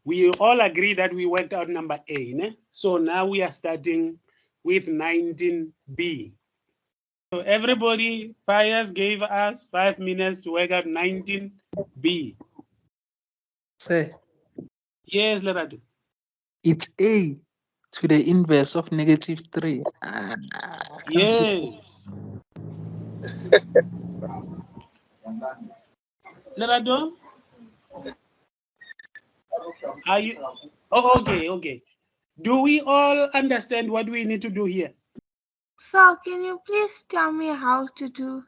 We all agree that we worked out number A. Ne? So now we are starting with 19B. So everybody, Pius gave us 5 minutes to work out 19B. Sir, Yes, Lerado. it's A to the inverse of -3. Yes. Lerado? Are you? Oh, okay. Do we all understand what we need to do here? So can you please tell me how to do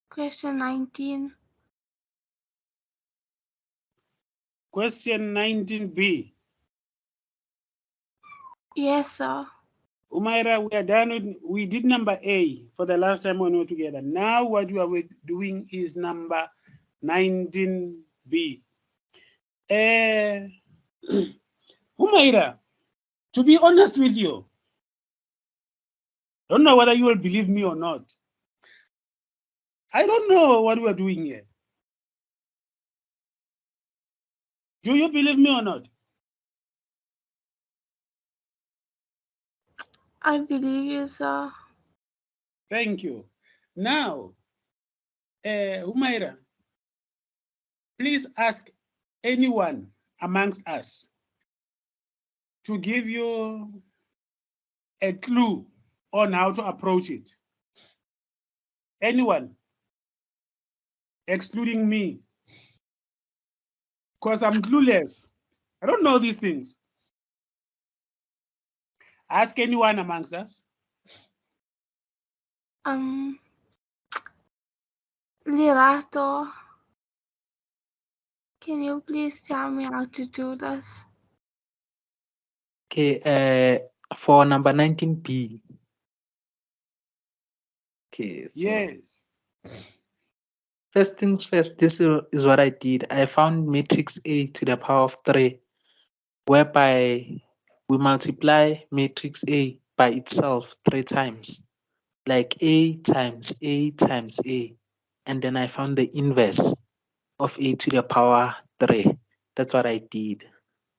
question 19? Question 19B. Yes, sir. Umaira, we are done with, we did number A for the last time when we were together. Now what we are doing is number 19B. Umaira, to be honest with you, I don't know whether you will believe me or not. I don't know what we are doing here. Do you believe me or not? I believe you, sir. Thank you. Now, Umaira, please ask anyone amongst us to give you a clue on how to approach it. Anyone, excluding me, because I'm clueless. I don't know these things. Ask anyone amongst us. Lirato, can you please tell me how to do this? Okay, for number 19B. Okay, so Yes. first things first, this is what I did. I found matrix A to the power of 3, whereby we multiply matrix A by itself 3 times, like A times A times A. And then I found the inverse of A to the power 3. That's what I did.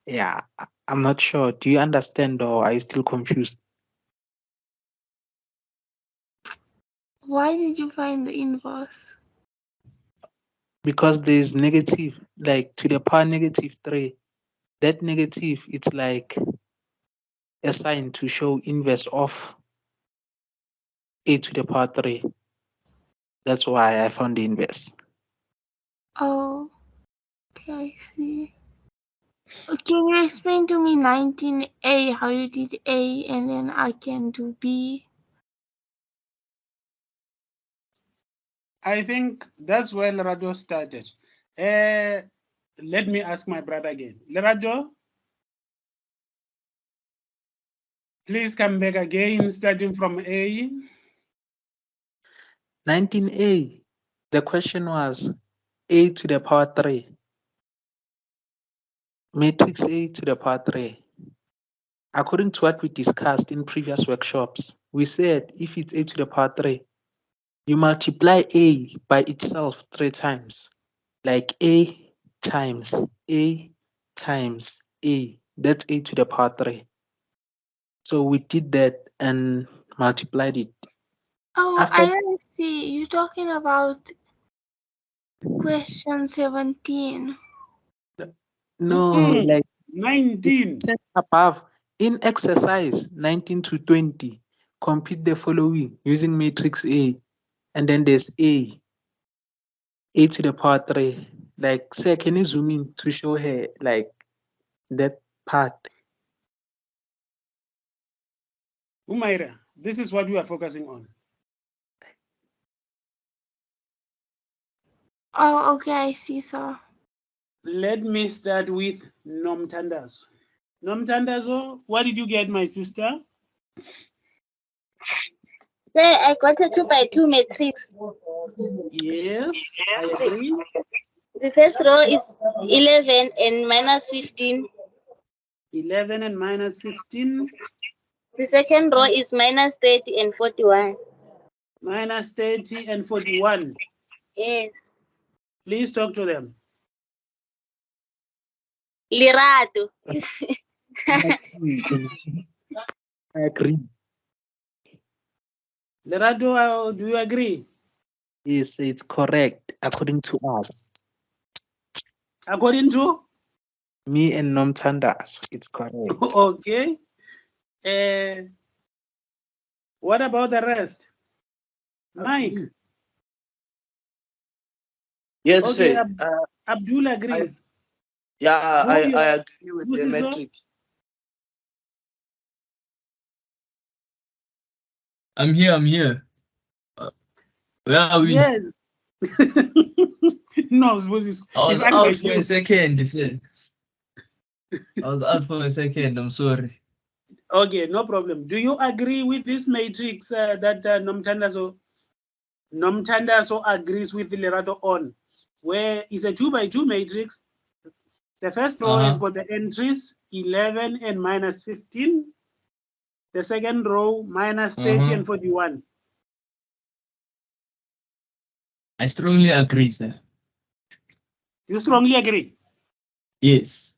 Yeah, I'm not sure. Do you understand or are you still confused? Why did you find the inverse? Because there's negative, like to the power -3. That negative, it's like a sign to show inverse of A to the power 3. That's why I found the inverse. Oh, okay, I see. Can you explain to me 19A, how you did A and then I can do B? I think that's where Lerado started. Let me ask my brother again. Lerado, please come back again, starting from A. 19A, the question was A to the power 3. Matrix A to the power 3. According to what we discussed in previous workshops, we said if it's A to the power 3, you multiply A by itself 3 times, like A times A times A. That's A to the power 3. So we did that and multiplied it. Oh, After, I don't see. You're talking about question 17. no, like 19. above, in exercise 19 to 20, complete the following using matrix A, and then there's A to the power 3. Like, sir, can you zoom in to show her like that part? Umaira, this is what we are focusing on. Oh, okay, I see, sir. Let me start with Nomtandazo. Nomtandazo, what did you get, my sister? Sir, I got a 2 by 2 matrix. Yes, I agree. The first row is 11 and minus 15. 11 and minus 15. The second row is minus 30 and 41. Minus 30 and 41. Yes. Please talk to them. Lirato. I agree. Lerato, do you agree? Yes, it's correct according to us. According to? Me and Nomtandas, it's correct. Okay. What about the rest? Mike? Agree. Yes, Okay, sir. Abdul agrees. Yeah, Who I you- agree with who the is so? metric. I'm here. Where are we? Yes. No, Moses. I was It's out under for a you. second. You said. I was out for a second. I'm sorry. Okay, no problem. Do you agree with this matrix that Nomtandaso agrees with Lerato on, where it's a 2 by 2 matrix? The first row has got the entries 11 and minus 15. The second row minus 30 and 41. I strongly agree, sir. You strongly agree? Yes.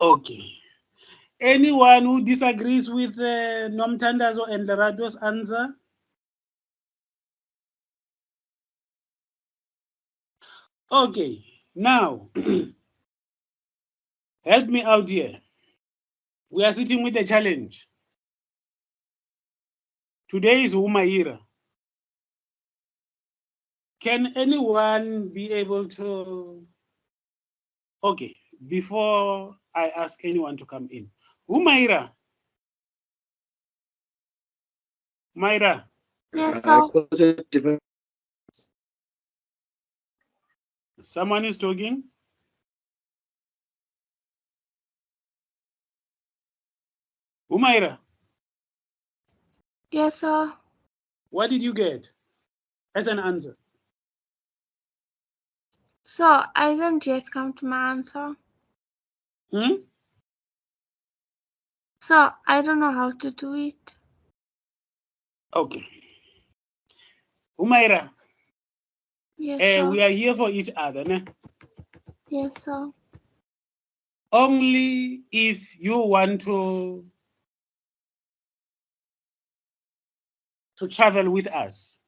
Okay. Anyone who disagrees with Nomtandazo and Lerato's answer? Okay, now help me out here. We are sitting with a challenge. Today is Umaira. Can anyone be able to? Okay, before I ask anyone to come in, Umaira. Myra. Yes, sir. Someone is talking. Umaira, Yes, sir. what did you get as an answer? So I didn't yet come to my answer. So I don't know how to do it. Okay. Umaira, Yes, sir. we are here for each other. Ne? Yes, sir. Only if you want to travel with us.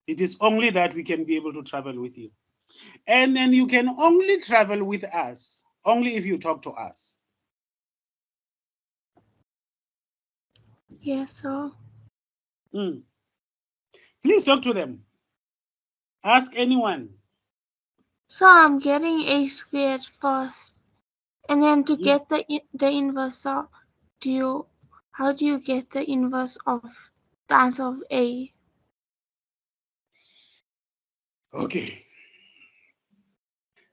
It is only that we can be able to travel with you. And then you can only travel with us only if you talk to us. Yes, sir. Please talk to them. Ask anyone. So I'm getting a squared first, and then to get the inverse. So how do you get the inverse of the answer of A? Okay.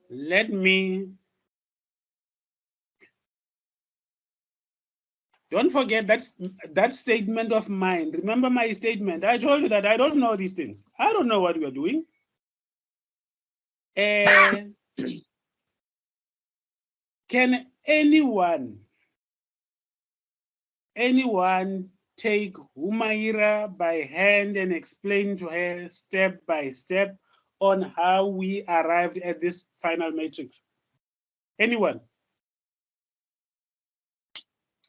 Let me. Don't forget that statement of mine. Remember my statement. I told you that I don't know these things. I don't know what we are doing. Can anyone take Humaira by hand and explain to her step by step on how we arrived at this final matrix? Anyone?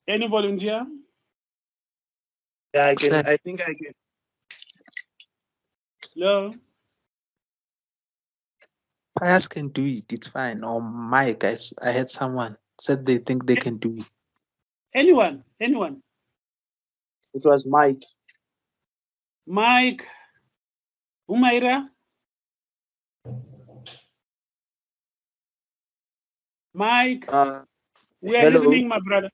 Any volunteer? Yeah, I can. Sir. I think I can. Hello? Pius can do it, it's fine. Or Mike, I had someone said they think they can do it. Anyone? It was Mike. Mike? Humaira? Mike? We are hello. listening, my brother.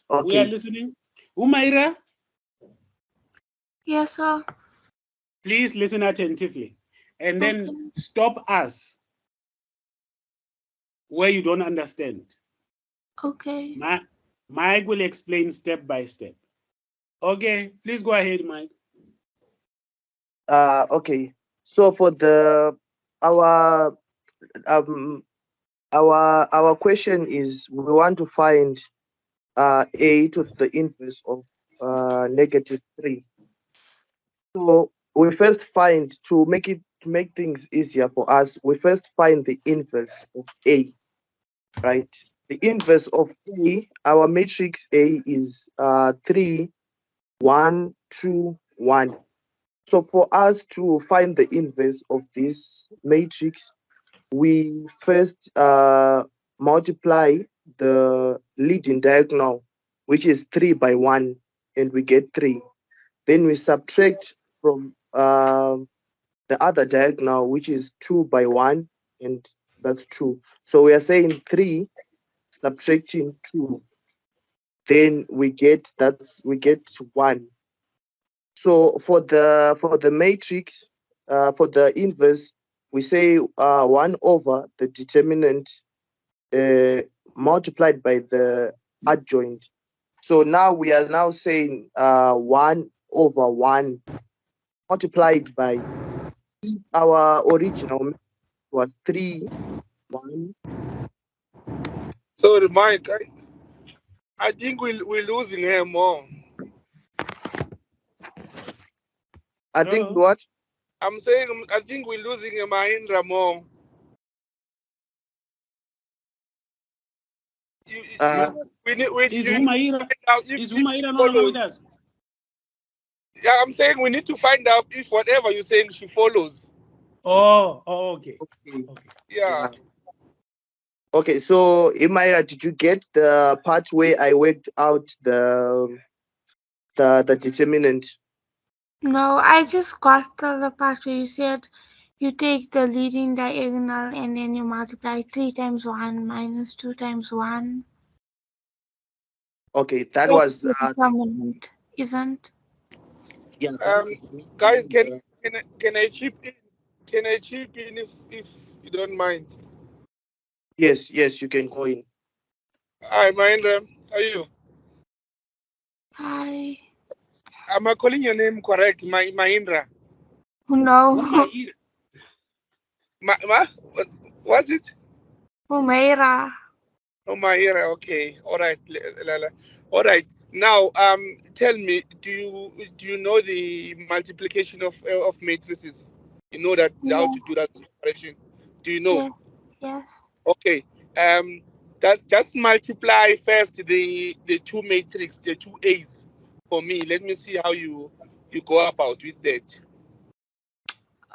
Okay. We are listening. Humaira? Yes, sir. Please listen attentively. And then stop us where you don't understand. Okay. Mike will explain step by step. Okay, please go ahead, Mike. Okay. So for our question is, we want to find A to the inverse of -3. So we first find, to make things easier for us, we first find the inverse of A. right? The inverse of A, our matrix A is 3, 1, 2, 1. So for us to find the inverse of this matrix, we first multiply the leading diagonal, which is 3 by 1, and we get 3. Then we subtract from the other diagonal, which is 2 by 1, and that's 2. So we are saying 3 subtracting 2. Then we get 1. So for the matrix, for the inverse, we say 1 over the determinant multiplied by the adjoint. So now we are now saying 1 over 1 multiplied by our original was 3, 1. Sorry, Mike. I think we're losing her more. I think what? I'm saying I think we're losing Mahindra more. We need Is you need Humaira to find out is if Humaira she no longer with follows. us? Yeah, I'm saying we need to find out if whatever you're saying she follows. Oh, okay. Okay. Yeah. Okay, so Imaira, did you get the part where I worked out the determinant? No, I just got the part where you said you take the leading diagonal and then you multiply 3 times 1 minus 2 times 1. Okay, that That's was the determinant, isn't? yeah. That was Guys, can I chip in? Can I chip in if you don't mind? yes, you can go in. Hi, Mahindra. How are you? Hi. Am I calling your name correct, Mahindra? No. Humaira. What's it? Humaira. Oh, Mahira. Okay. All right. All right. Now, tell me, do you know the multiplication of matrices? You know that how to do that operation? Do you know? Yes. Yes. Okay. Just multiply first the two matrix, the two A's for me. Let me see how you go about with that.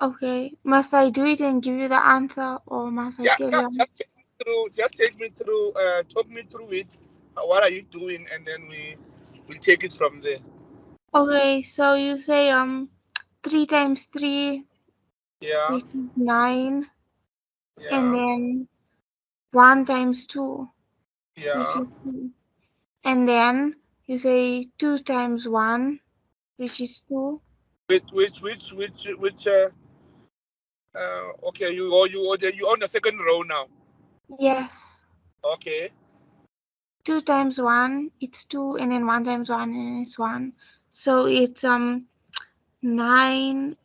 Okay. Must I do it and give you the answer, or must I tell you? Just take me through. Talk me through it. What are you doing, and then we'll take it from there. Okay. So you say 3 times 3 Yeah. is 9, Yeah. and then 1 times 2, Yeah. which is 2, and then you say 2 times 1, which is 2. Which okay, you on the second row now. Yes. Okay. 2 times 1, it's 2, and then 1 times 1, and it's 1. So it's 9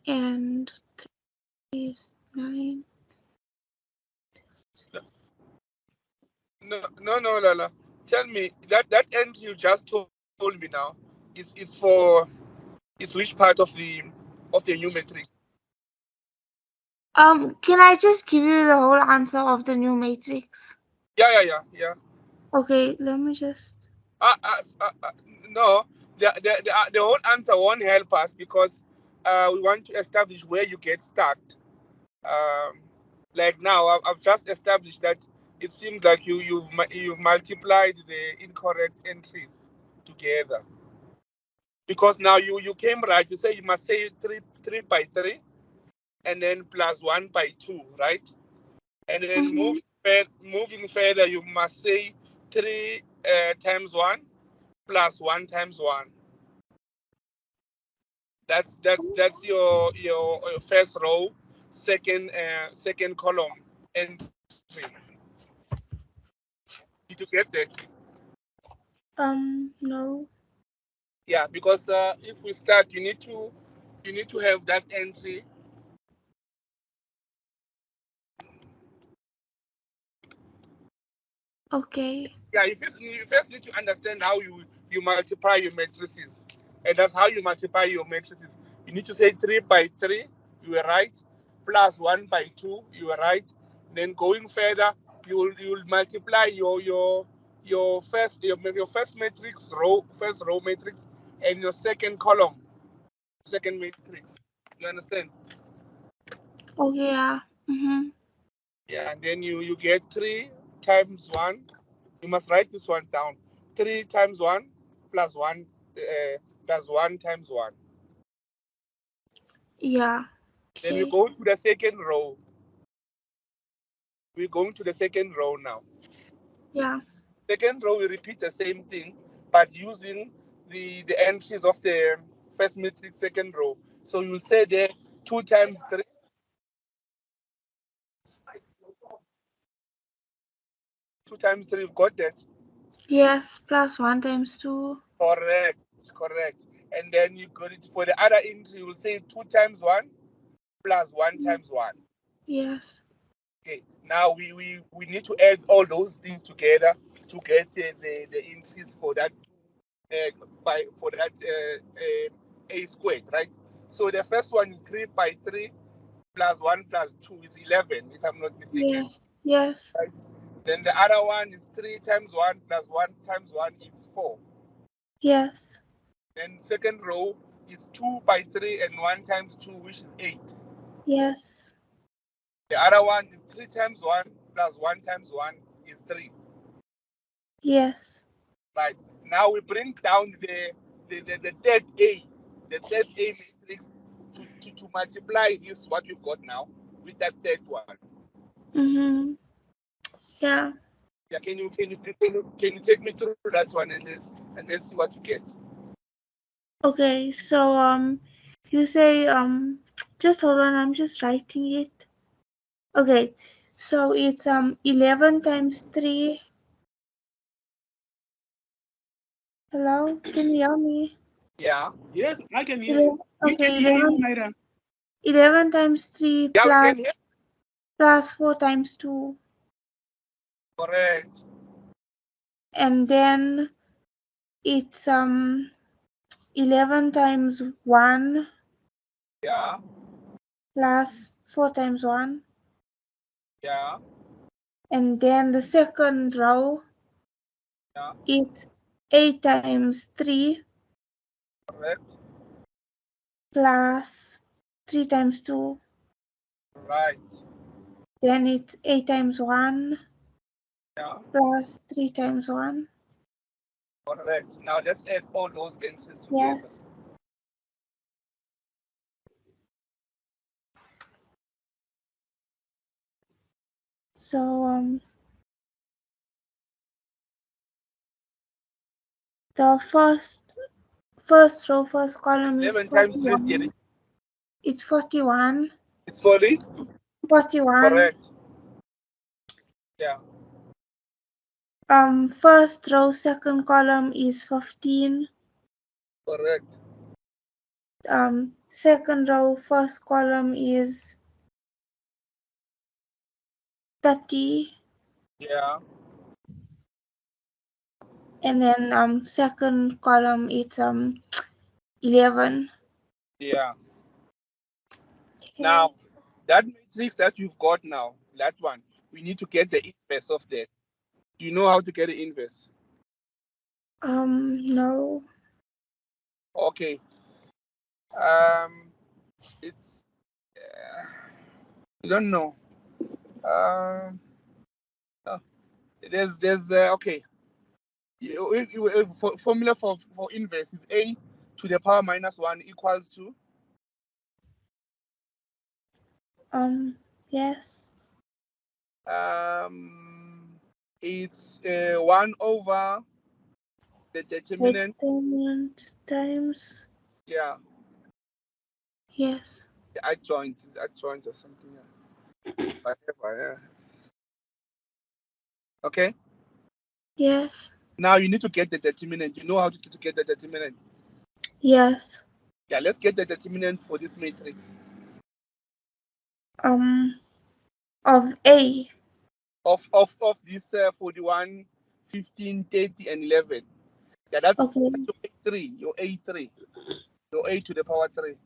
and 3 is 9. No, Lala. Tell me that end you just told me now. It's which part of the new matrix? Can I just give you the whole answer of the new matrix? Yeah. Okay, let me just. No, the whole answer won't help us because we want to establish where you get stuck. Like now, I've just established that it seems like you've multiplied the incorrect entries together. Because now you came right. You say you must say 3 by 3, and then plus 1 by 2, right? And then moving further, you must say 3 times 1 plus 1 times 1. That's your first row, second column entry. Did you get that? No. Yeah, because if we start, you need to have that entry. Okay. Yeah, you first need to understand how you multiply your matrices, and that's how you multiply your matrices. You need to say 3 by 3, you were right, plus 1 by 2, you were right. Then going further, you'll multiply your first matrix row, first row matrix, and your second column, second matrix. You understand? Okay, yeah. Yeah, and then you get 3 times 1. You must write this one down. 3 times 1 plus 1 plus 1 times 1. Yeah. Then we Okay. go to the second row. We're going to the second row now. Yeah. Second row, we repeat the same thing, but using the entries of the first matrix, second row. So you'll say there 2 times 3. 2 times 3, you've got that? Yes, plus 1 times 2. Correct. And then you got it for the other entry, you will say 2 times 1 plus 1 times 1. Yes. Okay, now we need to add all those things together to get the entries for that a squared, right? So the first one is 3 by 3 plus 1 plus 2 is 11, if I'm not mistaken. Yes. Right? Then the other one is 3 times 1 plus 1 times 1 is 4. Yes. Then second row is 2 by 3 and 1 times 2, which is 8. Yes. The other one is 3 times 1 plus 1 times 1 is 3. Yes. Right. Now we bring down the third A, matrix to multiply this, what we've got now, with that third one. Yeah. Yeah, can you take me through that one and let's see what you get. Okay, so you say just hold on, I'm just writing it. Okay, so it's 11 times 3. Hello, can you hear me? Yeah. Yes, I can hear you. We Okay, can hear you, Myra. 11 times 3 Yeah, we plus can hear. plus 4 times 2. Correct. And then it's 11 times 1 Yeah. plus 4 times 1. Yeah. And then the second row, Yeah. it's 8 times 3 Correct. plus 3 times 2. Right. Then it's 8 times 1 Yeah. plus 3 times 1. Correct. Now let's add all those entries together. Yes. So the first row, first column is 11 times 3 is 41. It's 41. It's 40. 41. Correct. Yeah. First row, second column is 15. Correct. Second row, first column is 30. Yeah. And then second column it's 11. Yeah. Okay. Now, that matrix that you've got now, that one, we need to get the inverse of that. Do you know how to get the inverse? No. Okay. It's you don't know. Oh, there's okay. Formula for inverse is a to the power minus 1 equals to. Yes. It's 1 over the determinant. Determinant times. Yeah. Yes. The adjoint or something. Yeah. Whatever. Yeah. Okay. Yes. Now you need to get the determinant. You know how to get the determinant? Yes. Yeah, let's get the determinant for this matrix. Of A. Of this 41, 15, 30, and 11. Yeah, that's Okay. your A3. Your A to the power 3.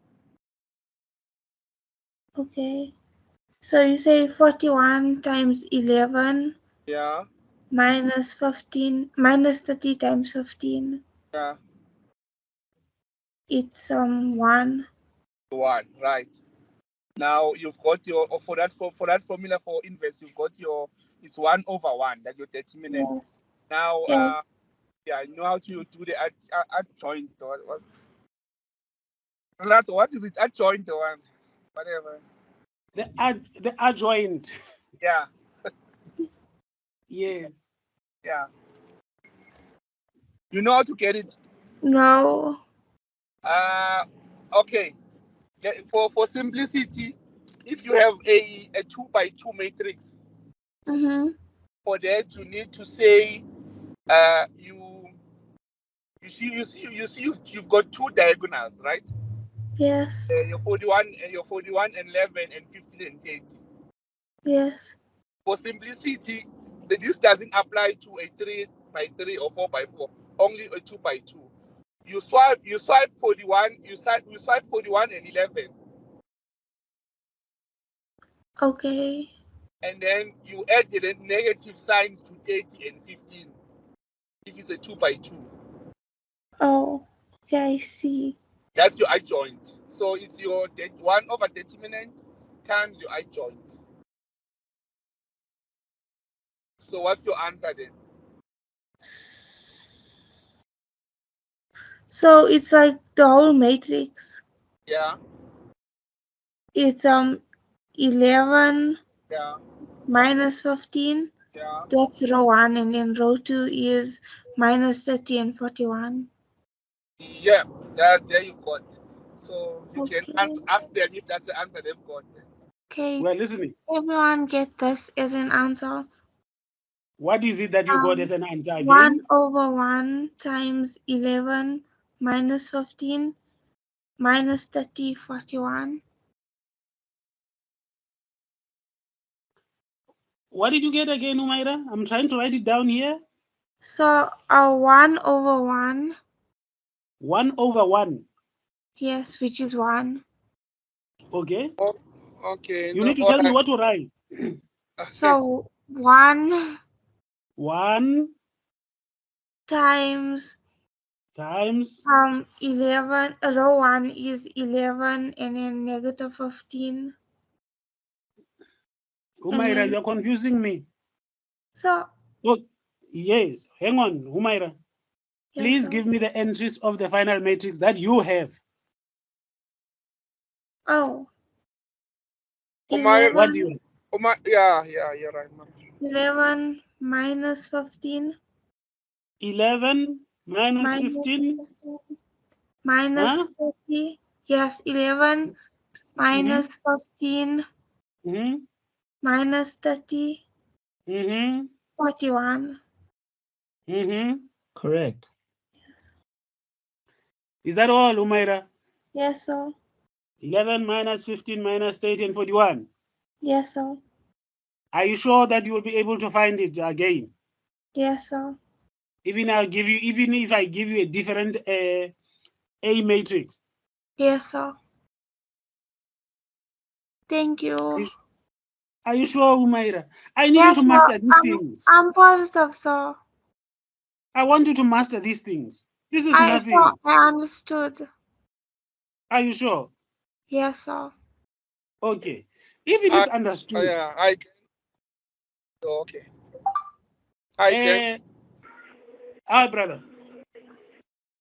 Okay. So you say 41 times 11 Yeah. minus 15, minus 30 times 15. Yeah. It's 1. 1, right. Now you've got your for that formula for inverse, you've got your it's 1/1, that your determinant. Yes. Now Yes. yeah, you know how to do the adjoint or what is it? Adjoint or whatever. The adjoint. Yeah. Yes. Yeah. You know how to get it? No. Okay. For simplicity, if you have a 2x2 matrix, Mm-hmm. for that you need to say you've got two diagonals, right? Yes. Your 41 and 11 and 15 and 30. Yes. For simplicity, this doesn't apply to a 3x3 or 4x4, only a 2x2. You swipe 41, you swipe 41 and 11, Okay. and then you add the negative signs to 30 and 15 if it's a 2x2. Oh, okay, I see. That's your adjoint. So it's your 1/determinant times your adjoint. So what's your answer then? So it's like the whole matrix. Yeah. It's 11 Yeah. minus 15. Yeah. That's row 1, and then row 2 is minus 30 and 41. Yeah. There you got. So you Okay. can ask them if that's the answer they've got. Okay. We're listening. Everyone get this as an answer. What is it that you got as an answer again? 1/1 times 11 minus 15 minus 30, 41. What did you get again, Umaira? I'm trying to write it down here. So 1/1. 1/1. Yes, which is 1. Okay. Oh, okay. You need to tell me what to write. So 1 times 11. Row 1 is 11 and then negative 15. Humaira, then- you're confusing me. So Look, yes, hang on, Humaira. yes, Please so- give me the entries of the final matrix that you have. Oh. Umaira, What do you have? yeah, you're right, ma'am. 11 minus 15 11 minus minus 15. 15 minus Huh? 30. Yes, 11 minus 15 Mm-hmm. minus 30, Mm-hmm. 41. Mm-hmm. Correct. Is that all, Humaira? Yes, sir. 11 minus 15 minus 30 and 41. Yes, sir. Are you sure that you will be able to find it again? Yes, sir. Even if I give you a different A matrix. Yes, sir. Thank you. Are you sure, Humaira? I need Yes, you to master sir. these things. I'm positive, sir. I want you to master these things. This is I nothing. understood. Are you sure? Yes, sir. Okay. If it is understood. Yeah, I can. Okay. I can. Brother.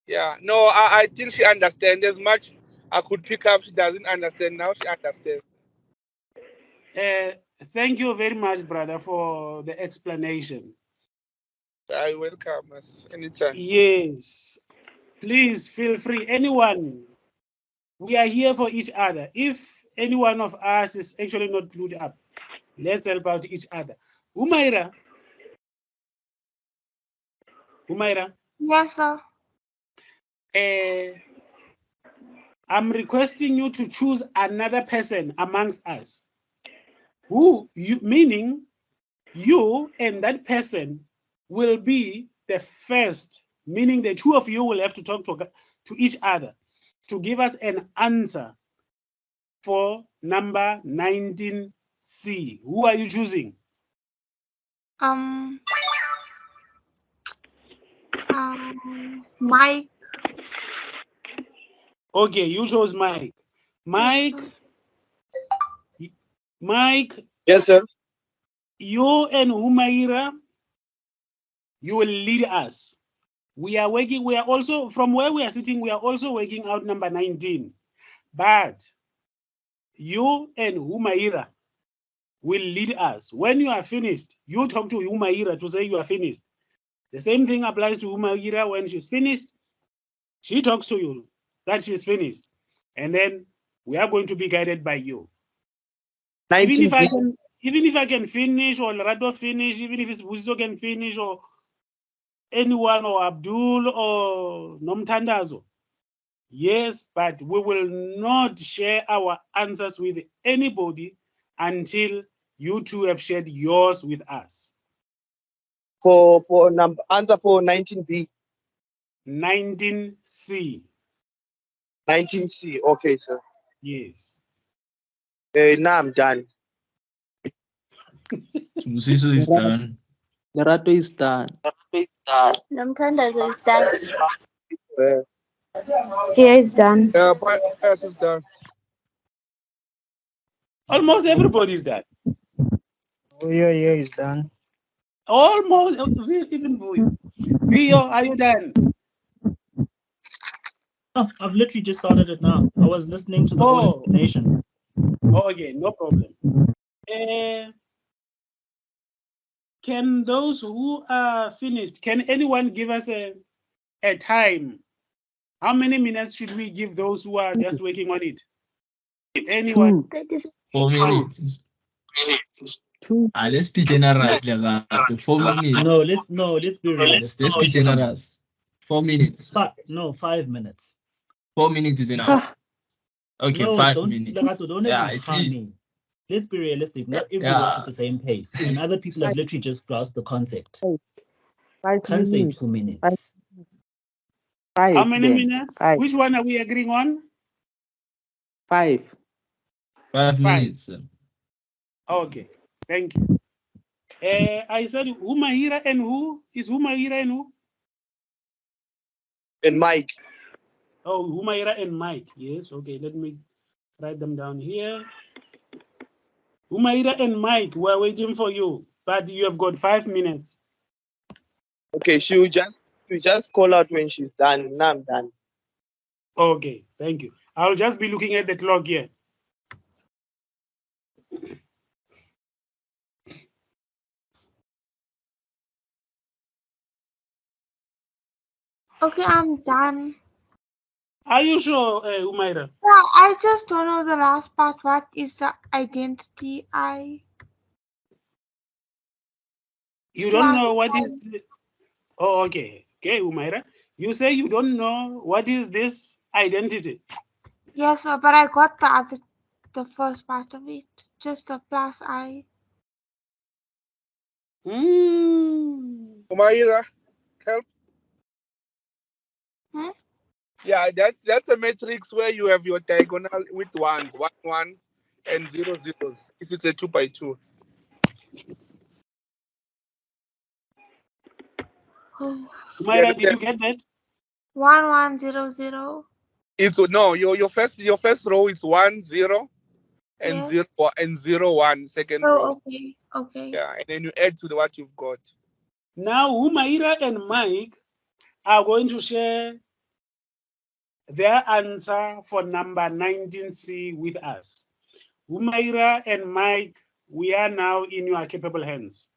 Yeah. No, I think she understands as much. I could pick up. She doesn't understand now. She understands. Thank you very much, brother, for the explanation. I welcome us anytime. Yes. Please feel free. Anyone, we are here for each other. If any one of us is actually not glued up, let's help out each other. Humaira. Yes, sir. I'm requesting you to choose another person amongst us. Meaning you and that person will be the first, meaning the two of you will have to talk to each other to give us an answer for number 19C. Who are you choosing? Mike. Okay, you chose Mike. Mike, Yes, sir. you and Humaira, you will lead us. We are also, from where we are sitting, we are also working out number 19. But you and Humaira will lead us. When you are finished, you talk to Humaira to say you are finished. The same thing applies to Humaira. When she's finished, she talks to you that she's finished. And then we are going to be guided by you. Even if I can finish, or Lerato finish, even if it's Buziso can finish, or anyone, or Abdul, or Nomtandazo. Yes, but we will not share our answers with anybody until you two have shared yours with us. For answer for 19B. 19C. 19C. Okay, sir. Yes. Now I'm done. Busiso is done. Lerato is done. Nomthandazo is done. Here is done. Pius is done. Almost everybody is done. Yeah, is done. Almost, even Vio, are you done? Oh, I've literally just started it now. I was listening to the whole explanation. Okay, no problem. Can those who are finished, can anyone give us a time? How many minutes should we give those who are just working on it? Anyone? 4 minutes. 2. Let's be generous, Lerato. 4 minutes. No, let's be realistic. Let's be generous. 4 minutes. 5 minutes. 4 minutes is enough. Okay, No, 5 minutes. Lerato, don't Yeah, even at harm least. me. Let's be realistic. Not everyone's at the same pace. And other people have literally just grasped the concept. 5 Can't say minutes. 2 minutes. 5. How many then. minutes? 5. Which one are we agreeing on? 5. 5 minutes. Okay, thank you. I said Humaira and who? Is Humaira and who? And Mike. Oh, Humaira and Mike. Yes, okay, let me write them down here. Humaira and Mike, we're waiting for you, but you have got 5 minutes. Okay, she'll just call out when she's done. Now I'm done. Okay, thank you. I'll just be looking at the clock here. Okay, I'm done. Are you sure, Humaira? Yeah, I just don't know the last part. What is the identity? You don't know what is the... Oh, okay. Okay, Humaira. You say you don't know what is this identity. Yes, sir, but I got the first part of it. Just the plus I. Humaira, help. Hmm? Yeah, that's a matrix where you have your diagonal with ones, 1, 1, and 0, zeros. If it's a 2 by 2. Oh. Humaira, did you get that? 1, 1, 0, 0. It's no, your first row is 1, 0, and Yes. 0 and 0, 1. Second row. Okay. Yeah, and then you add to what you've got. Now, Humaira and Mike are going to share their answer for number 19C with us. Humaira and Mike, we are now in your capable hands.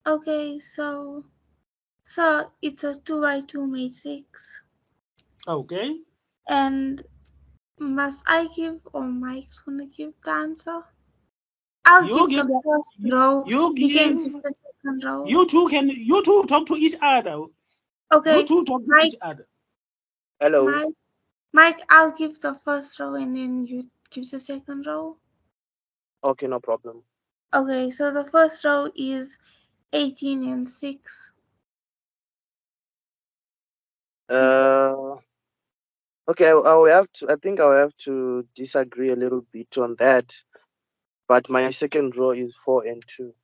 Okay, so it's a 2 by 2 matrix. Okay. And must I give, or Mike's gonna give the answer? I'll give the first row. You can give the second row. You two talk to each other. Okay. You two talk to each other. Hello. Mike, I'll give the first row and then you give the second row. Okay, no problem. Okay, so the first row is 18 and 6. Okay, I think I'll have to disagree a little bit on that. But my second row is 4 and 2.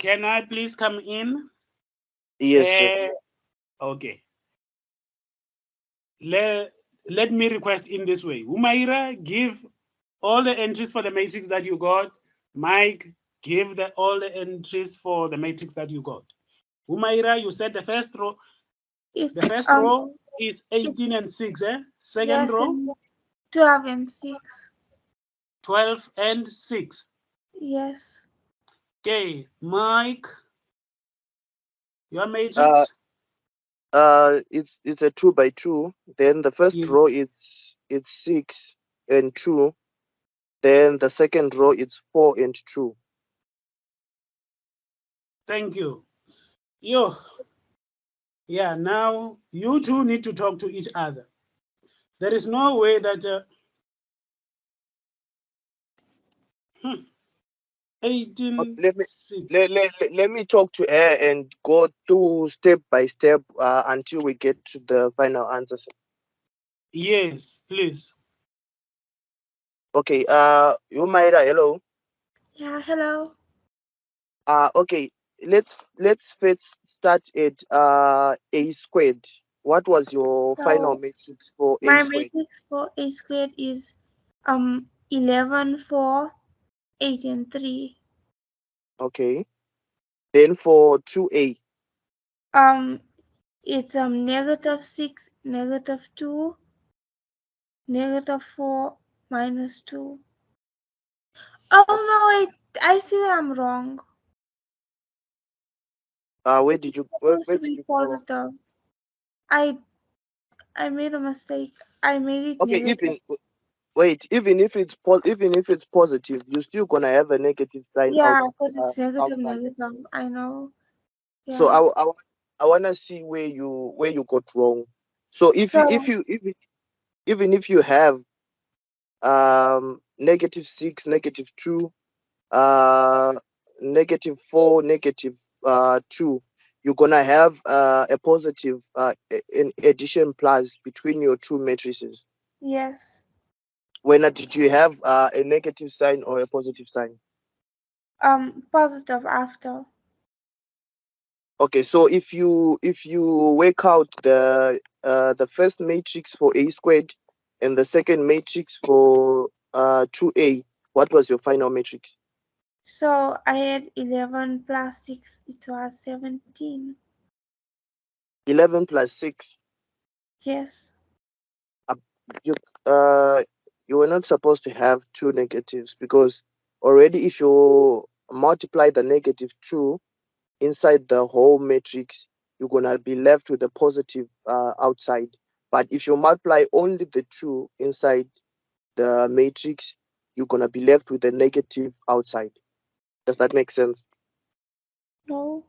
can I please come in? Yes, sir. Okay. Let me request in this way. Umaira, give all the entries for the matrix that you got. Mike, give all the entries for the matrix that you got. Umaira, you said the first row. The first row is 18 and 6, eh? Second yes, row? 12 and 6. 12 and 6. Yes. Okay, Mike, your matrix? It's a 2 by 2. Then the first Yes. row it's 6 and 2. Then the second row it's 4 and 2. Thank you. Yeah, now you two need to talk to each other. There is no way that 18. Let me talk to her and go through step by step until we get to the final answer, sir. Yes, please. Okay, Umaira, hello. Yeah, hello. Okay, let's first start at a squared. What was your final matrix for a My squared? matrix for a squared is 11, 4, 8, and 3. Okay. Then for 2a. It's -6, -2, -4, -2. Oh no, I see where I'm wrong. Where did you where Supposed to did be you go? positive. I made a mistake. I made it Okay, negative. even if it's positive, you're still gonna have a negative sign out. Yeah, because it's outside. negative. I know. Yeah. So I wanna see where you got wrong. So even if you have -6, -2, -4, -2, you're gonna have a positive an addition plus between your two matrices. Yes. When did you have a negative sign or a positive sign? Positive after. Okay, so if you work out the first matrix for a squared and the second matrix for 2a, what was your final matrix? So I had 11 plus 6, it was 17. 11 plus 6. Yes. You you were not supposed to have two negatives, because already if you multiply the -2 inside the whole matrix, you're gonna be left with a positive outside. But if you multiply only the 2 inside the matrix, you're gonna be left with a negative outside. Does that make sense? No.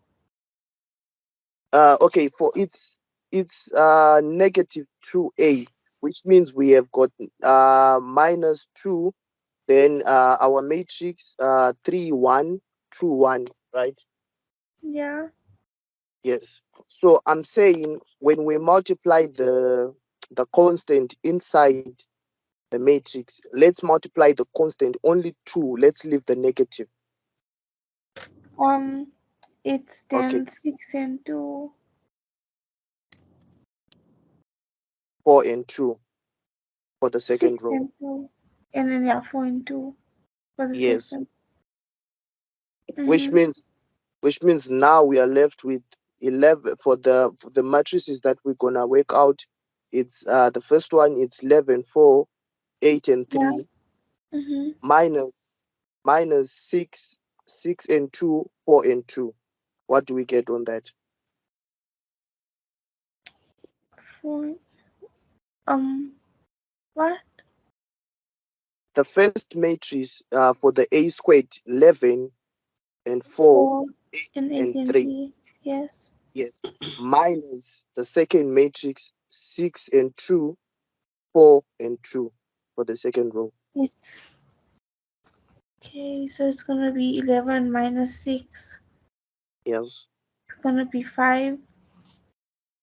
Okay, for it's -2a, which means we have got -2. Then our matrix 3, 1, 2, 1, right? Yeah. Yes. So I'm saying when we multiply the constant inside the matrix, let's multiply the constant only 2. Let's leave the negative. It's then Okay. 6 and 2. 4 and 2 for the 6 second row. and 2. And then yeah, 4 and 2 for the Yes. second. Which means now we are left with 11 for the matrices that we're gonna work out. It's the first one, it's 11, 4, 8 and 3. Yeah. minus 6, 6 and 2, 4 and 2. What do we get on that? 4. What? The first matrix for the a squared, 11 and 4, 8 and 8 and and 3. 3. Yes. Yes. Minus the second matrix, 6 and 2, 4 and 2 for the second row. It's okay, so it's gonna be 11 minus 6. Yes. It's gonna be 5.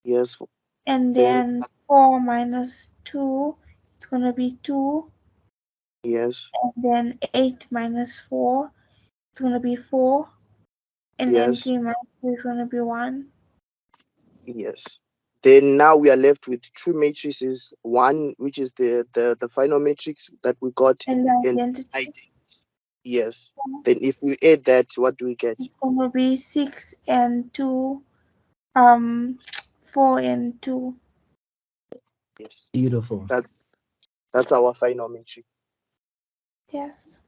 Yes. And then 4 minus 2, it's gonna be 2. Yes. And then 8 minus 4, it's gonna be 4. And then Yes. 3 minus 2 is going to be 1. Yes. Then now we are left with two matrices. One, which is the final matrix that we got, And the and identity identity. Yes. Then if we add that, what do we get? is going to be 6 and 2, 4 and 2. Yes. Beautiful. That's our final matrix. Yes.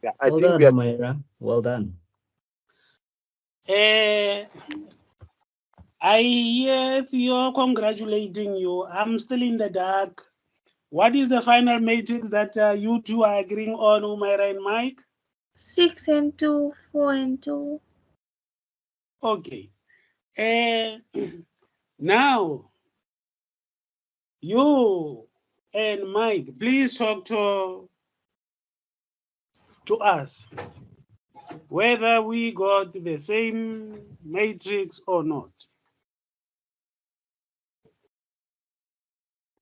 Yeah, I Well think done, we are. Humaira. Well done. I hear you're congratulating you. I'm still in the dark. What is the final matrix that you two are agreeing on, Humaira and Mike? 6 and 2, 4 and 2. Okay. Now, you and Mike, please talk to us whether we got the same matrix or not.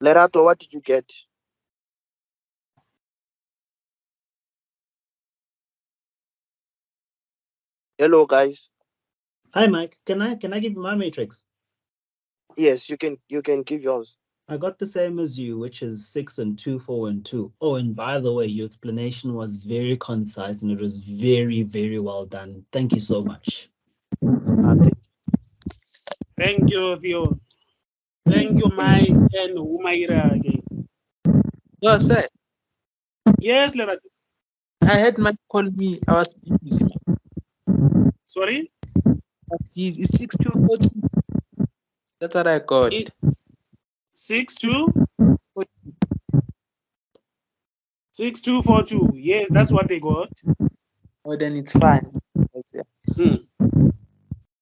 Lerato, what did you get? Hello, guys. Hi, Mike. Can I give you my matrix? Yes, you can give yours. I got the same as you, which is 6 and 2, 4 and 2. Oh, and by the way, your explanation was very concise and it was very, very well done. Thank you so much. Thank you, Theo. Thank you, Mike and Humaira again. Yeah, sir. Yes, Lerato. I had Mike call me. I was busy. Sorry? It's 6242. That's what I got. It's 62? 6242. Yes, that's what they got. Oh, then it's fine.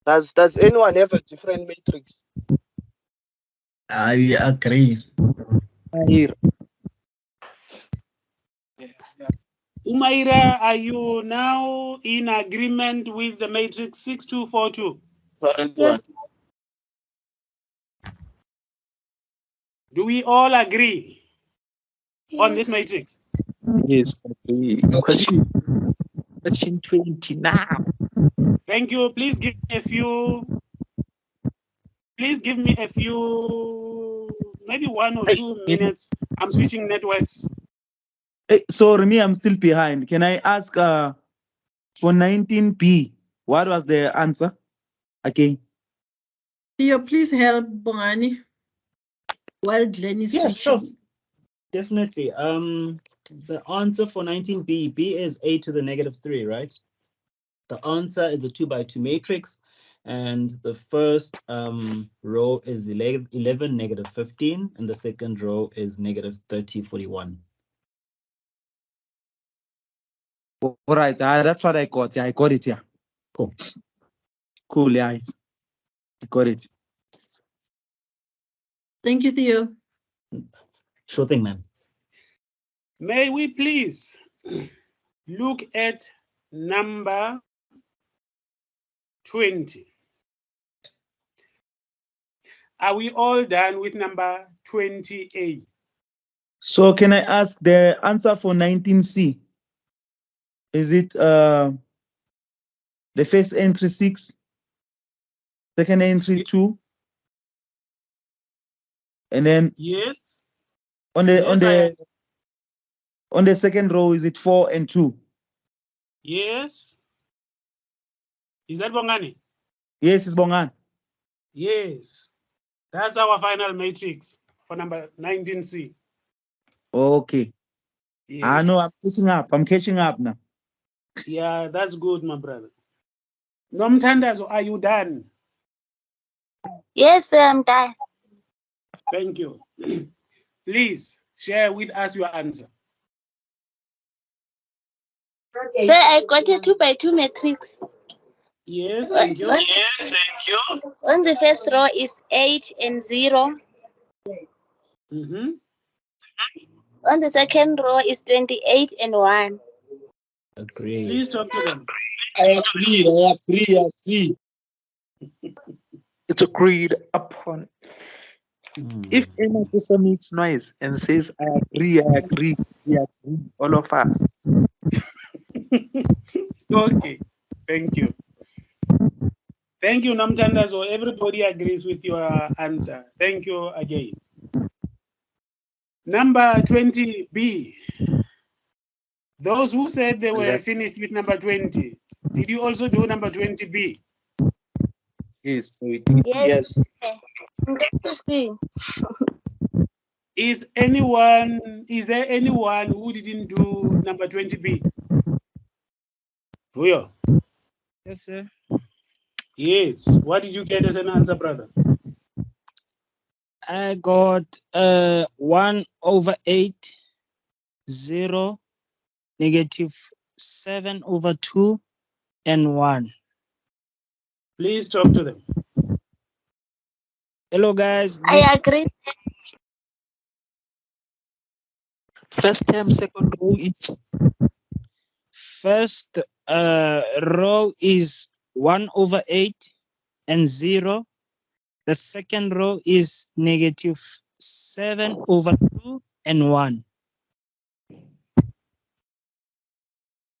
Does anyone have a different matrix? I agree. Here. Humaira, are you now in agreement with the matrix 6242? Yes. Do we all agree on this Yes. matrix? Yes. Question 20 now. Thank you. Please give me a few, maybe 1 or 2 minutes. I'm switching networks. Hey, sorry, me, I'm still behind. Can I ask for 19B, what was the answer again? Theo, please help Bongani while Glenn is switching. Sure. Definitely. The answer for 19B, B is a to the negative 3, right? The answer is a 2 by 2 matrix, and the first row is 11, negative 15, and the second row is negative 30, 41. All right, that's what I got. Yeah, I got it. Yeah. Cool. Cool. Yeah, I got it. Thank you, Theo. Sure thing, man. May we please look at number 20. Are we all done with number 20A? So can I ask the answer for 19C? Is it the first entry 6, second entry 2, and then Yes. on the second row is it 4 and 2? Yes. Is that Bongani? Yes, it's Bongan. Yes. That's our final matrix for number 19C. Okay. Yes. I know I'm catching up. I'm catching up now. Yeah, that's good, my brother. Nomtandazo, are you done? Yes, I'm done. Thank you. Please share with us your answer. Sir, I got a 2 by 2 matrix. Yes, thank you. On the first row is 8 and 0. On the second row is 28 and 1. Agree. Please talk to them. I agree. It's agreed upon. If anyone just makes noise and says, I agree, we agree, all of us. Okay, Thank you. Thank you, Namtandazo. Everybody agrees with your answer. Thank you again. Number 20B. Those who said they were finished with number 20, did you also do number 20B? Yes, we did. Yes. I'm going to see. Is there anyone who didn't do number 20B? Vuyo? Yes, sir. Yes. What did you get as an answer, brother? I got 1/8, 0, -7/2, and 1. Please talk to them. Hello, guys. I agree. First term, second row, it's First row is 1/8 and 0. The second row is -7/2 and 1.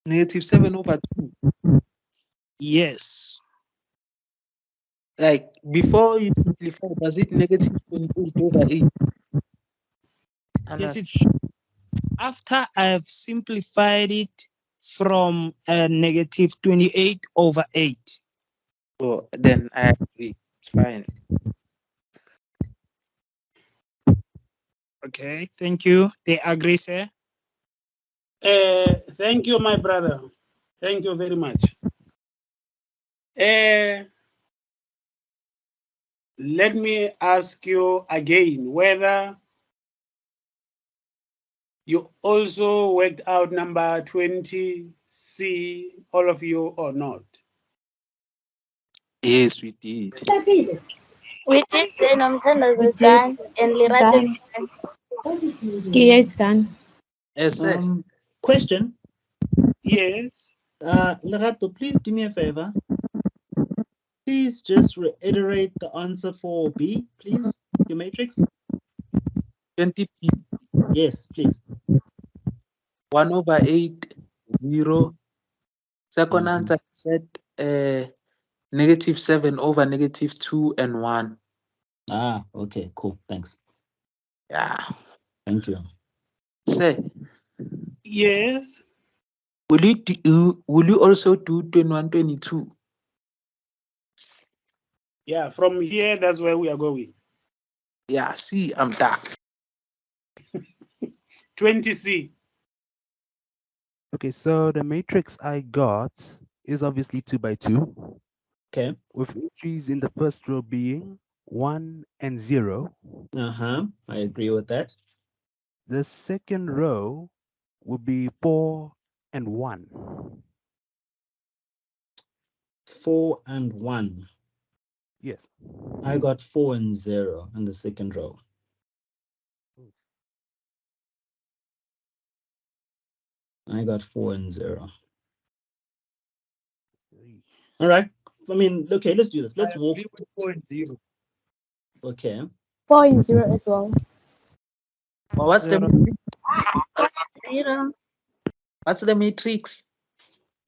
-7/2. Yes. Like before you simplify, was it -28/8? Yes, it's after I've simplified it from -28/8. Oh, then I agree. It's fine. Okay, thank you. They agree, sir. Thank you, my brother. Thank you very much. Let me ask you again whether you also worked out number 20C, all of you, or not. Yes, we did. We did say Nomtandazo is done and Lerato is done. Yeah, it's done. Yes, sir. Question. Yes. Lerato, please do me a favor. Please just reiterate the answer for B, please. Your matrix. 20B. Yes, please. 1/8, 0. Second answer said -7 over -2 and 1. Ah, okay, cool. Thanks. Yeah. Thank you. Sir, Yes. will you also do 21, 22? Yeah, from here, that's where we are going. Yeah, see, I'm done. 20C. Okay, so the matrix I got is obviously 2 by 2. Okay. With entries in the first row being 1 and 0. I agree with that. The second row will be 4 and 1. 4 and 1. Yes. I got 4 and 0 in the second row. I got 4 and 0. All right. I mean, okay, let's do this. Let's walk. 4 and 0. Okay. 4 and 0 as well. Well, what's the Zero. what's the matrix?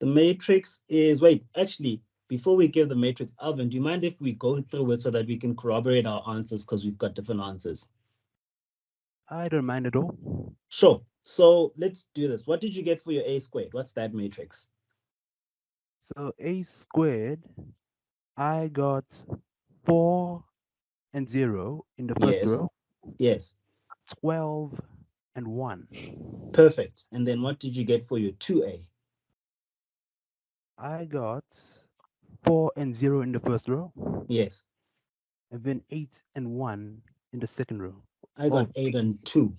The matrix is, wait, actually, before we give the matrix, Alvin, do you mind if we go through it so that we can corroborate our answers because we've got different answers? I don't mind at all. Sure. So let's do this. What did you get for your A squared? What's that matrix? So A squared, I got 4 and 0 in the first row. Yes. 12 and 1. Perfect. And then what did you get for your 2A? I got 4 and 0 in the first row. Yes. And then 8 and 1 in the second row. I got 8 and 2.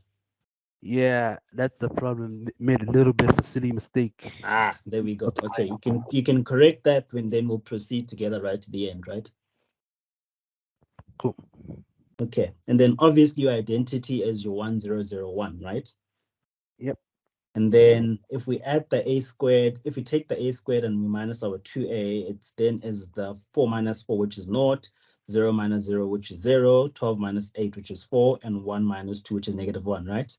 Yeah, that's the problem. Made a little bit of a silly mistake. Ah, there we go. Okay, you can correct that when then we'll proceed together right to the end, right? Cool. Okay, and then obviously your identity is your 1001, right? Yep. And then if we add the A squared, if we take the A squared and we minus our 2A, it's then is the 4 minus 4, which is 0, 0 minus 0, which is 0, 12 minus 8, which is 4, and 1 minus 2, which is -1, right?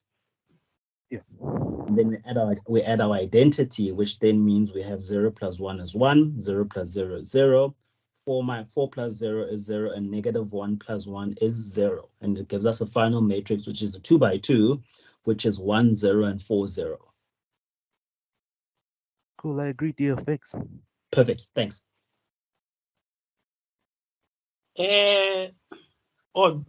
Yeah. And then we add our identity, which then means we have 0 plus 1 is 1, 0 plus 0 is 0. 4 plus 0 is 0, and negative 1 plus 1 is 0. And it gives us a final matrix, which is a 2 by 2, which is 1, 0, and 4, 0. Cool, I agree to your fix. Perfect, thanks. Or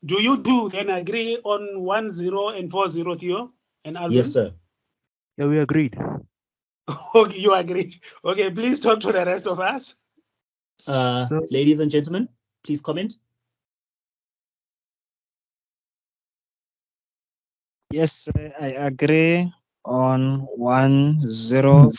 do you then agree on 1, 0, and 4, 0, Theo and Alvin? Yes, sir. Yeah, we agreed. Okay, you agreed. Okay, please talk to the rest of us. Ladies and gentlemen, please comment. Yes, sir, I agree on 104.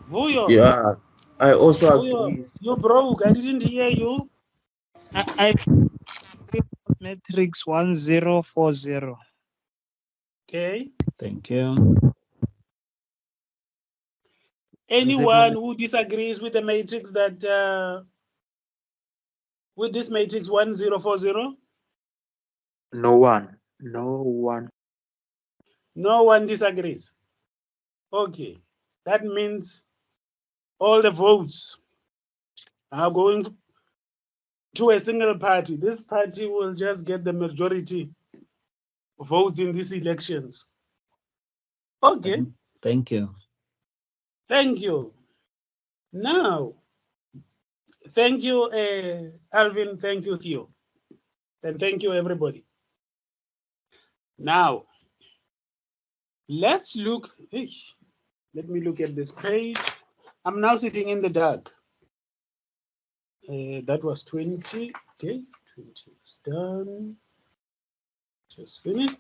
Vuyo. Yeah, I also Vuyo, agree. you broke. I didn't hear you. I matrix 1040. Okay. Thank you. Anyone who disagrees with the matrix that with this matrix 1040? No one. No one. No one disagrees. Okay. That means all the votes are going to a single party. This party will just get the majority of votes in these elections. Okay. Thank you. Thank you. Now, thank you, Alvin. Thank you, Theo. And thank you, everybody. Now, let's look. Let me look at this page. I'm now sitting in the dark. That was 20. Okay, 20 is done. Just finished.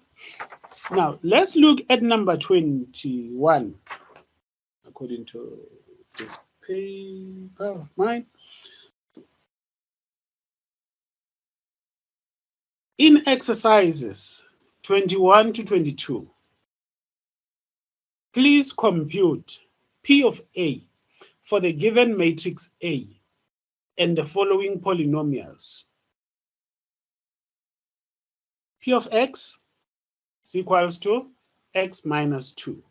Now, let's look at number 21. According to this paper of mine. In exercises 21 to 22, please compute P of A for the given matrix A and the following polynomials. P of X is equals to X minus 2.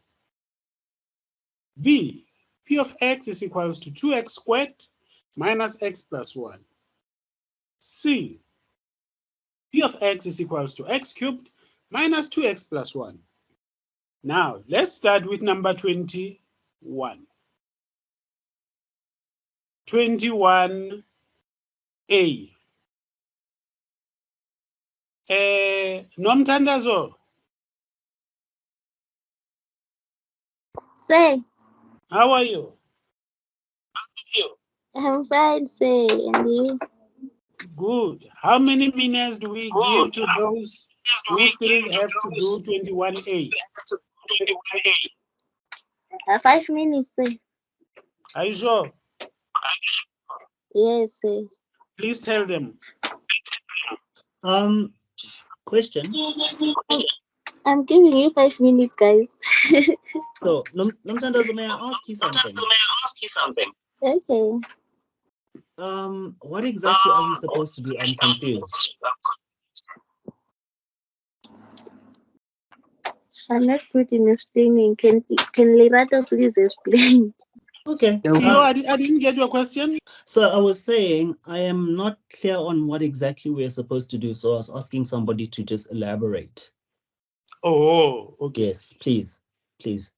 B, P of X is equals to 2X squared minus X plus 1. C, P of X is equals to X cubed minus 2X plus 1. Now, let's start with number 21. 21A. Nomthandazo. Say, How are you? I'm fine, say, and you? Good. How many minutes do we give to those who still have to do 21A? 5 minutes, say. Are you sure? Yes, say. Please tell them. Question. I'm giving you 5 minutes, guys. So, Nomthandazo, may I ask you something? Okay. What exactly are we supposed to do? I'm confused. I'm not good in explaining. Can Lerato please explain? Okay. Theo, I didn't get your question. So I was saying I am not clear on what exactly we're supposed to do. So I was asking somebody to just elaborate. Oh, okay. Yes, please. Please.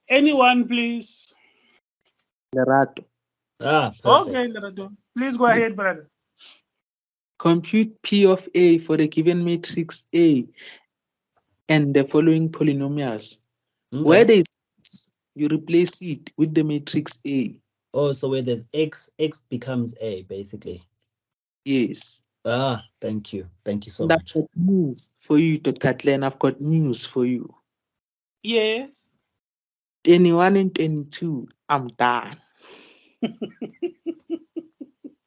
Anyone, please? Lerato. Perfect. Okay, Lerato. Please go ahead, brother. Compute P of A for the given matrix A and the following polynomials. Okay. Where there is X, you replace it with the matrix A. Oh, so where there's X, X becomes A, basically. Yes. Thank you. Thank you so And I've much. got news for you, Dr. Glenn. I've got news for you. Yes. 21 and 22, I'm done.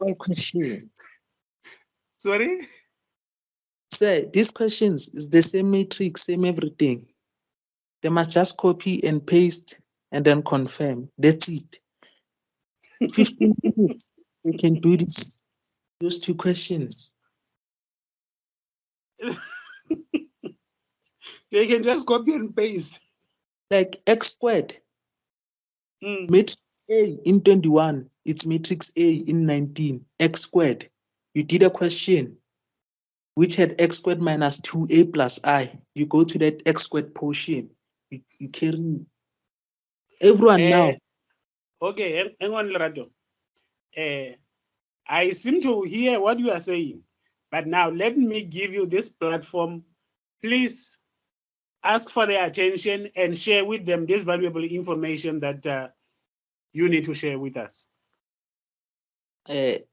All questions. Sorry? Sir, these questions is the same matrix, same everything. They must just copy and paste and then confirm. That's it. 15 minutes, we can do this. Those two questions. They can just copy and paste. Like x squared. Mm. Matrix A in 21, it's matrix A in 19, x squared. You did a question which had x squared minus 2a plus I. You go to that x squared portion. You carry everyone now. Okay, hang on, Lerato. I seem to hear what you are saying, but now let me give you this platform. Please ask for their attention and share with them this valuable information that you need to share with us.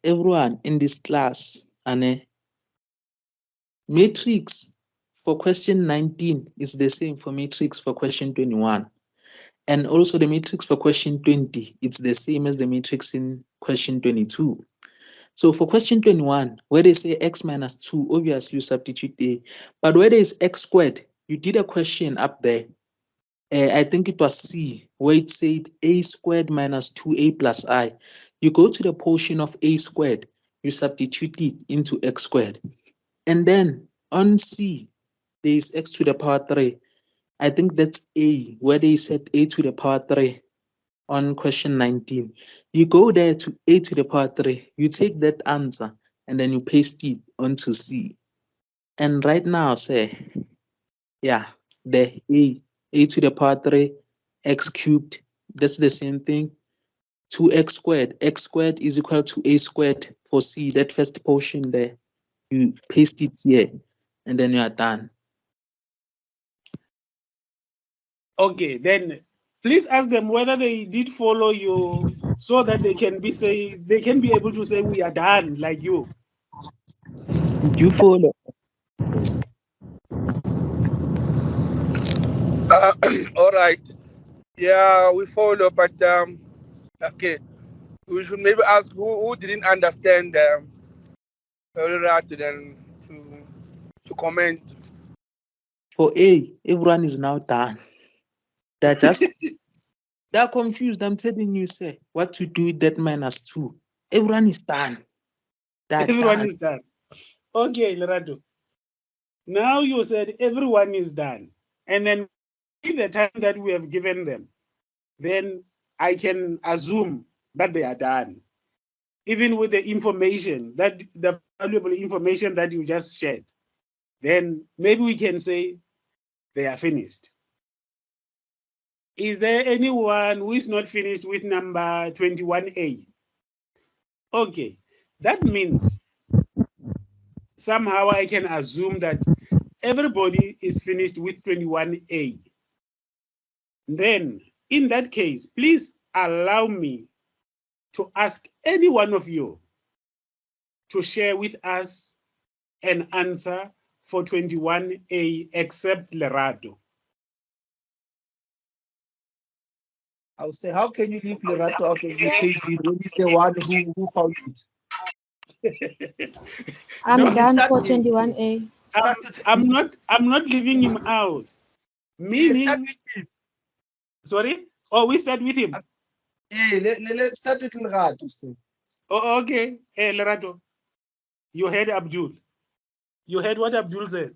Everyone in this class, and matrix for question 19 is the same for matrix for question 21. And also the matrix for question 20, it's the same as the matrix in question 22. So for question 21, where they say x minus 2, obviously you substitute a. But where there is x squared, you did a question up there. I think it was C, where it said a squared minus 2a plus I. You go to the portion of a squared, you substitute it into x squared. And then on C, there is x to the power 3. I think that's A, where they said a to the power 3 on question 19. You go there to a to the power 3, you take that answer, and then you paste it onto C. And right now, say, yeah, the a to the power 3, x cubed, that's the same thing. 2x squared, x squared is equal to a squared for C, that first portion there. You paste it here, and then you are done. Okay, then please ask them whether they did follow you so that they can be able to say we are done like you. Did you follow? Yes. All right. Yeah, we follow, but okay. We should maybe ask who didn't understand rather than to comment. For A, everyone is now done. They're just they're confused. I'm telling you, sir, what to do with that minus 2. Everyone is done. Everyone is done. Okay, Lerato. Now you said everyone is done. And then with the time that we have given them, then I can assume that they are done. Even with the information, the valuable information that you just shared, then maybe we can say they are finished. Is there anyone who is not finished with number 21A? Okay, that means somehow I can assume that everybody is finished with 21A. Then, in that case, please allow me to ask any one of you to share with us an answer for 21A except Lerato. I would say, how can you leave Lerato out of the equation when he's the one who found it? I'm No, done for 21A. I'm not leaving him out. Meaning, sorry? Oh, we start with him. Yeah, let's start with Lerato. Oh, okay. Hey, Lerato, you heard Abdul. You heard what Abdul said.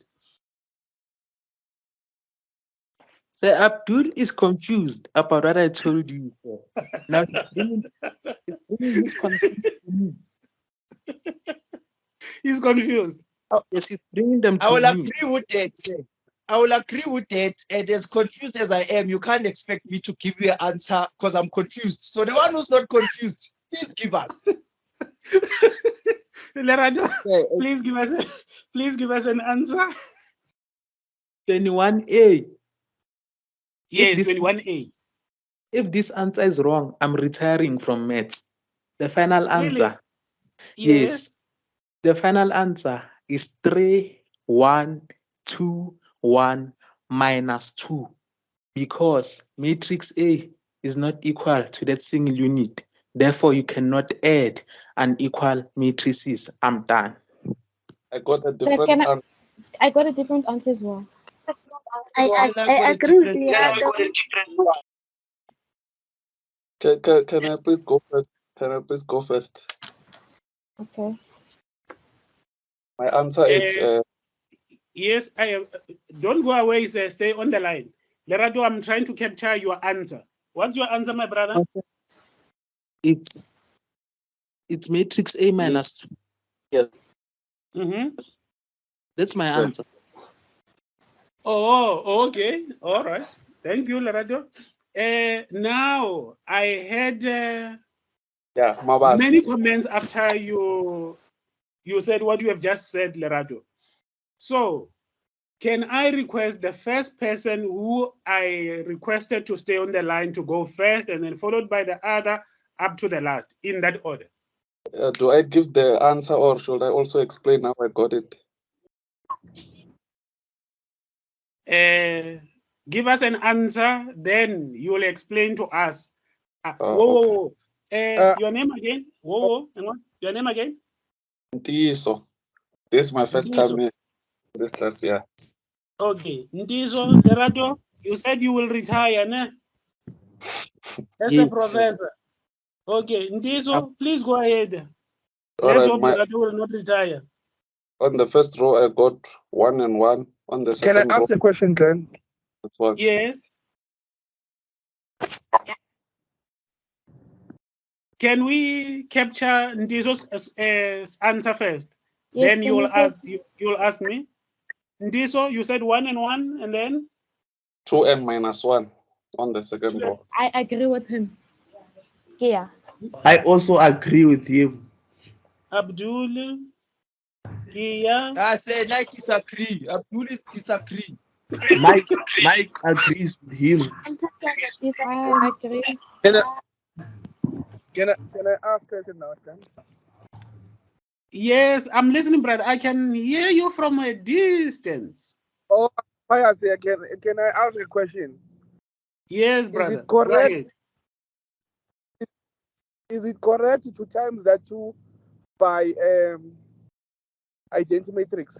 So Abdul is confused about what I told you before. Now it's bringing this confusion to me. He's confused. Oh, yes, he's bringing them to I will me. agree with that. I will agree with that. And as confused as I am, you can't expect me to give you an answer because I'm confused. So the one who's not confused, please give us. Lerato, please give us an answer. 21A. Yes, 21A. If this answer is wrong, I'm retiring from maths. The final answer. Really? Yes. The final answer is 3, 1, 2, 1 minus 2. Because matrix A is not equal to that single unit. Therefore, you cannot add unequal matrices. I'm done. I got a Can I got a different answer as well. I agree with Lerato. Can I please go first? Okay. My answer is Yes, don't go away, sir. Stay on the line. Lerato, I'm trying to capture your answer. What's your answer, my brother? It's matrix A minus 2. Yes. That's my answer. Oh, okay. All right. Thank you, Lerato. Now, I had many comments after you said what you have just said, Lerato. So, can I request the first person who I requested to stay on the line to go first, and then followed by the other up to the last, in that order? Do I give the answer, or should I also explain how I got it? Give us an answer, then you will explain to us. Okay. Your name again? Hang on. Your name again? Ntiso. This is my first time in this class, yeah. Okay. Ntiso, Lerato, you said you will retire, ne? As a professor. Okay. Ntiso, please go ahead. Let's hope Lerato will not retire. On the first row, I got 1 and 1. On the second row. Can I ask a question, Glenn? Yes. Can we capture Ntiso's answer first? Yes, Then can you will you ask. You'll ask me. Ntiso, you said 1 and 1, and then 2 and minus 1 on the second row. I agree with him. Yeah. I also agree with him. Abdul, Kia. I said I disagree. Abdul is disagree. Mike agrees with him. I agree. Can I ask a question now, Glenn? Yes, I'm listening, brother. I can hear you from a distance. Oh, I say, can I ask a question? Yes, brother. Is it correct? Go ahead. Is it correct to times that 2 by identity matrix?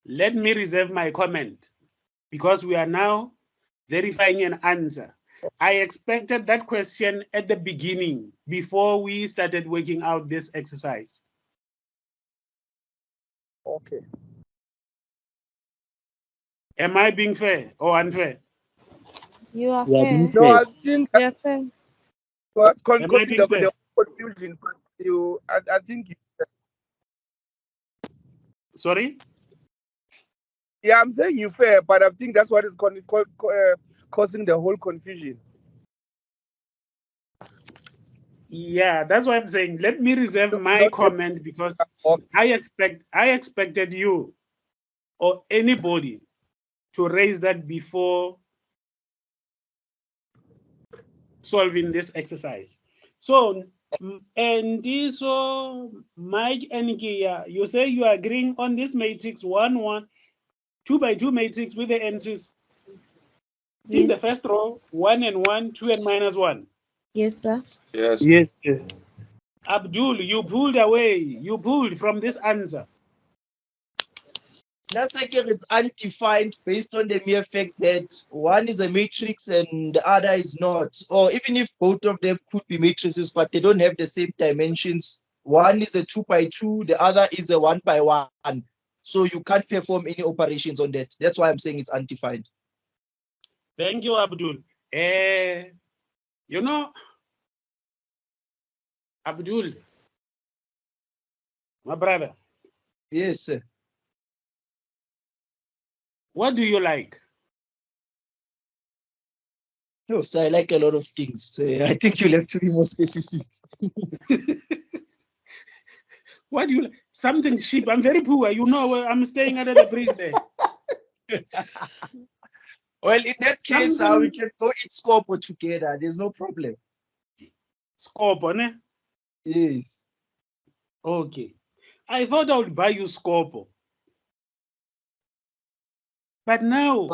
Let me reserve my comment because we are now verifying an answer. I expected that question at the beginning before we started working out this exercise. Okay. Am I being fair or unfair? You are Yeah, fair. being No, fair. I think You are fair. was Am I being fair? the confusion. But I think. Sorry? Yeah, I'm saying you fair, but I think that's what is causing the whole confusion. Yeah, that's why I'm saying let me reserve my comment because I expected you or anybody to raise that before solving this exercise. So, and this, Mike and Gia, you say you are agreeing on this matrix 1, 1, 2 by 2 matrix with the entries in the first row, 1 and 1, 2 and minus 1. Yes, sir. Yes. Yes, sir. Abdul, you pulled away. You pulled from this answer. That's like it's undefined based on the mere fact that one is a matrix and the other is not. Or even if both of them could be matrices, but they don't have the same dimensions. One is a 2 by 2, the other is a 1 by 1. So you can't perform any operations on that. That's why I'm saying it's undefined. Thank you, Abdul. You know, Abdul, my brother. Yes, sir. What do you like? No, so I like a lot of things. So I think you'll have to be more specific. What do you like? Something cheap. I'm very poor. You know, I'm staying under the bridge there. Well, in that case, we can go eat Scorpo together. There's no problem. Scorpo, ne? Yes. Okay. I thought I would buy you Scorpo. But now,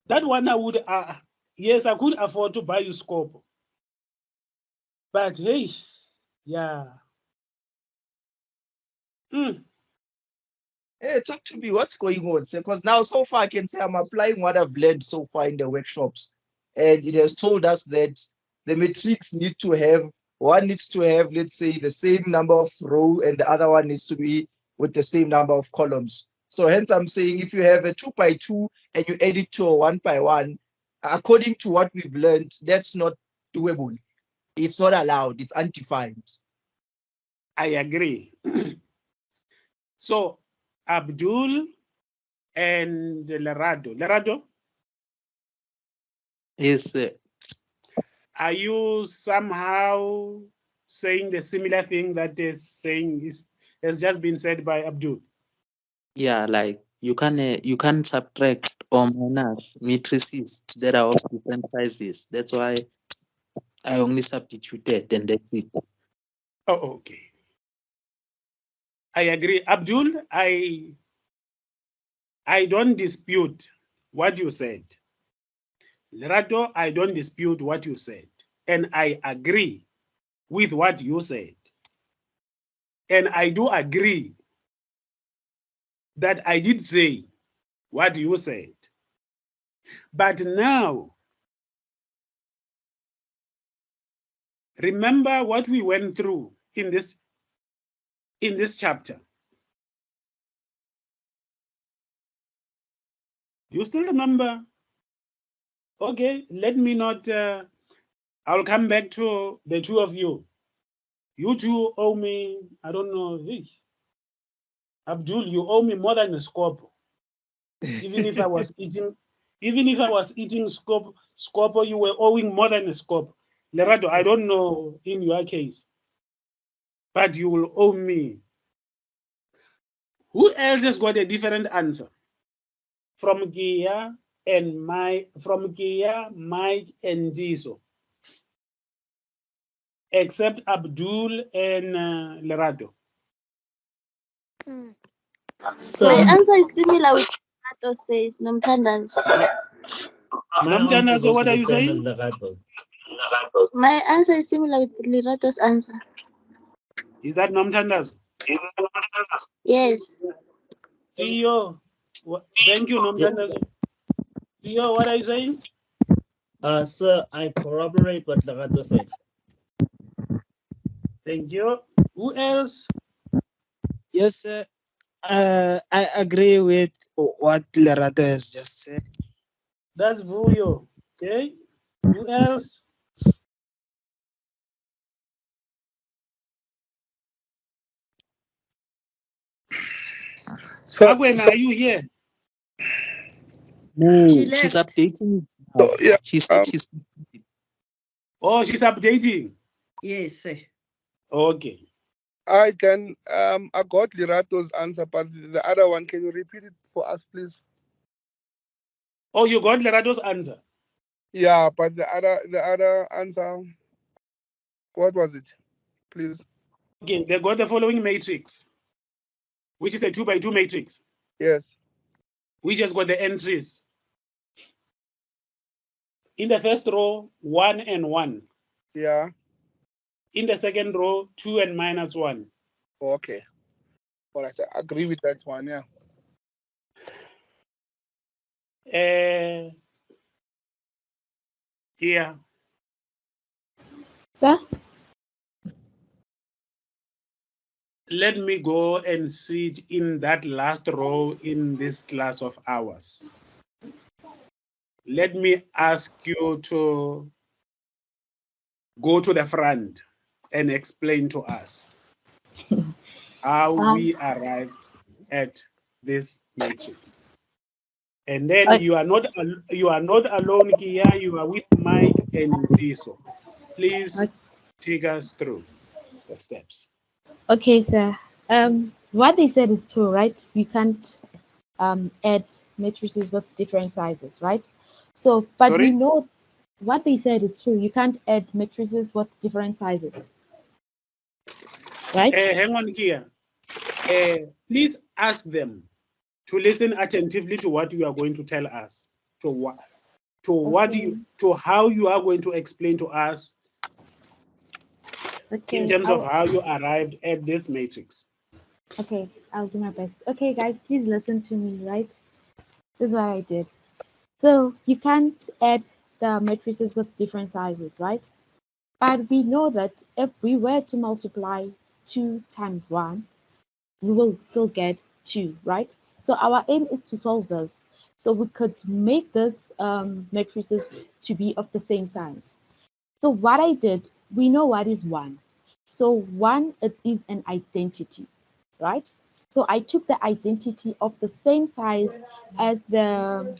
that one I would, yes, I could afford to buy you Scorpo. But hey, yeah. Hey, talk to me. What's going on? Because now, so far, I can say I'm applying what I've learned so far in the workshops. And it has told us that the matrix need to have one needs to have, let's say, the same number of row and the other one needs to be with the same number of columns. So hence I'm saying if you have a 2 by 2 and you add it to a 1 by 1, according to what we've learned, that's not doable. It's not allowed. It's undefined. I agree. So Abdul and Lerado, Yes, sir. are you somehow saying the similar thing that has just been said by Abdul? Yeah, like you can subtract or minus matrices that are of different sizes. That's why I only substituted and that's it. Oh, okay. I agree. Abdul, I don't dispute what you said. Lerato, I don't dispute what you said. And I agree with what you said. And I do agree that I did say what you said. But now, remember what we went through in this chapter. Do you still remember? Okay, let me not, I'll come back to the two of you. You two owe me, I don't know, Abdul, you owe me more than a scope. Even if I was eating scope, you were owing more than a scope. Lerato, I don't know in your case, but you will owe me. Who else has got a different answer? From Gia and Mike, and Diso, except Abdul and Lerato. My answer is similar with what Lerato says, Nomtandanzo. My answer is Nomtandanzo, also what are the you same as saying? Lerato. My answer is similar with Lerato's answer. Is that Nomtandanzo? Yes. Theo, thank you, Nomtandanzo. Theo, what are you saying? Sir, I corroborate what Lerato said. Thank you. Who else? Yes, sir. I agree with what Lerato has just said. That's Vuyo. Okay. Who else? So, Agwena, are you here? No, She she's left. updating so now. yeah, She said she's Oh, she's updating. Yes, sir. Okay. I can I got Lerato's answer, but the other one, can you repeat it for us, please? Oh, you got Lerato's answer. Yeah, but the other answer, what was it, please? Okay, they got the following matrix, which is a 2 by 2 matrix. Yes. We just got the entries. In the first row, 1 and 1. Yeah. In the second row, 2 and minus 1. Okay. All right. I agree with that one. Yeah. Yeah. Sir? Let me go and sit in that last row in this class of ours. Let me ask you to go to the front and explain to us how we arrived at this matrix. And then you are not alone here, you are with Mike and Diso. Please take us through the steps. Okay, sir. What they said is true, right? You can't add matrices with different sizes, right? So, but Sorry? we know what they said is true. You can't add matrices with different sizes, right? Hang on here. Please ask them to listen attentively to what you are going to tell us, to how you are going to explain to us in terms of how you arrived at this matrix. Okay, I'll do my best. Okay, guys, please listen to me, right? This is what I did. So you can't add the matrices with different sizes, right? But we know that if we were to multiply 2 times 1, we will still get 2, right? So our aim is to solve this. So we could make this matrices to be of the same size. So what I did, we know what is 1. So 1, it is an identity, right? So I took the identity of the same size as the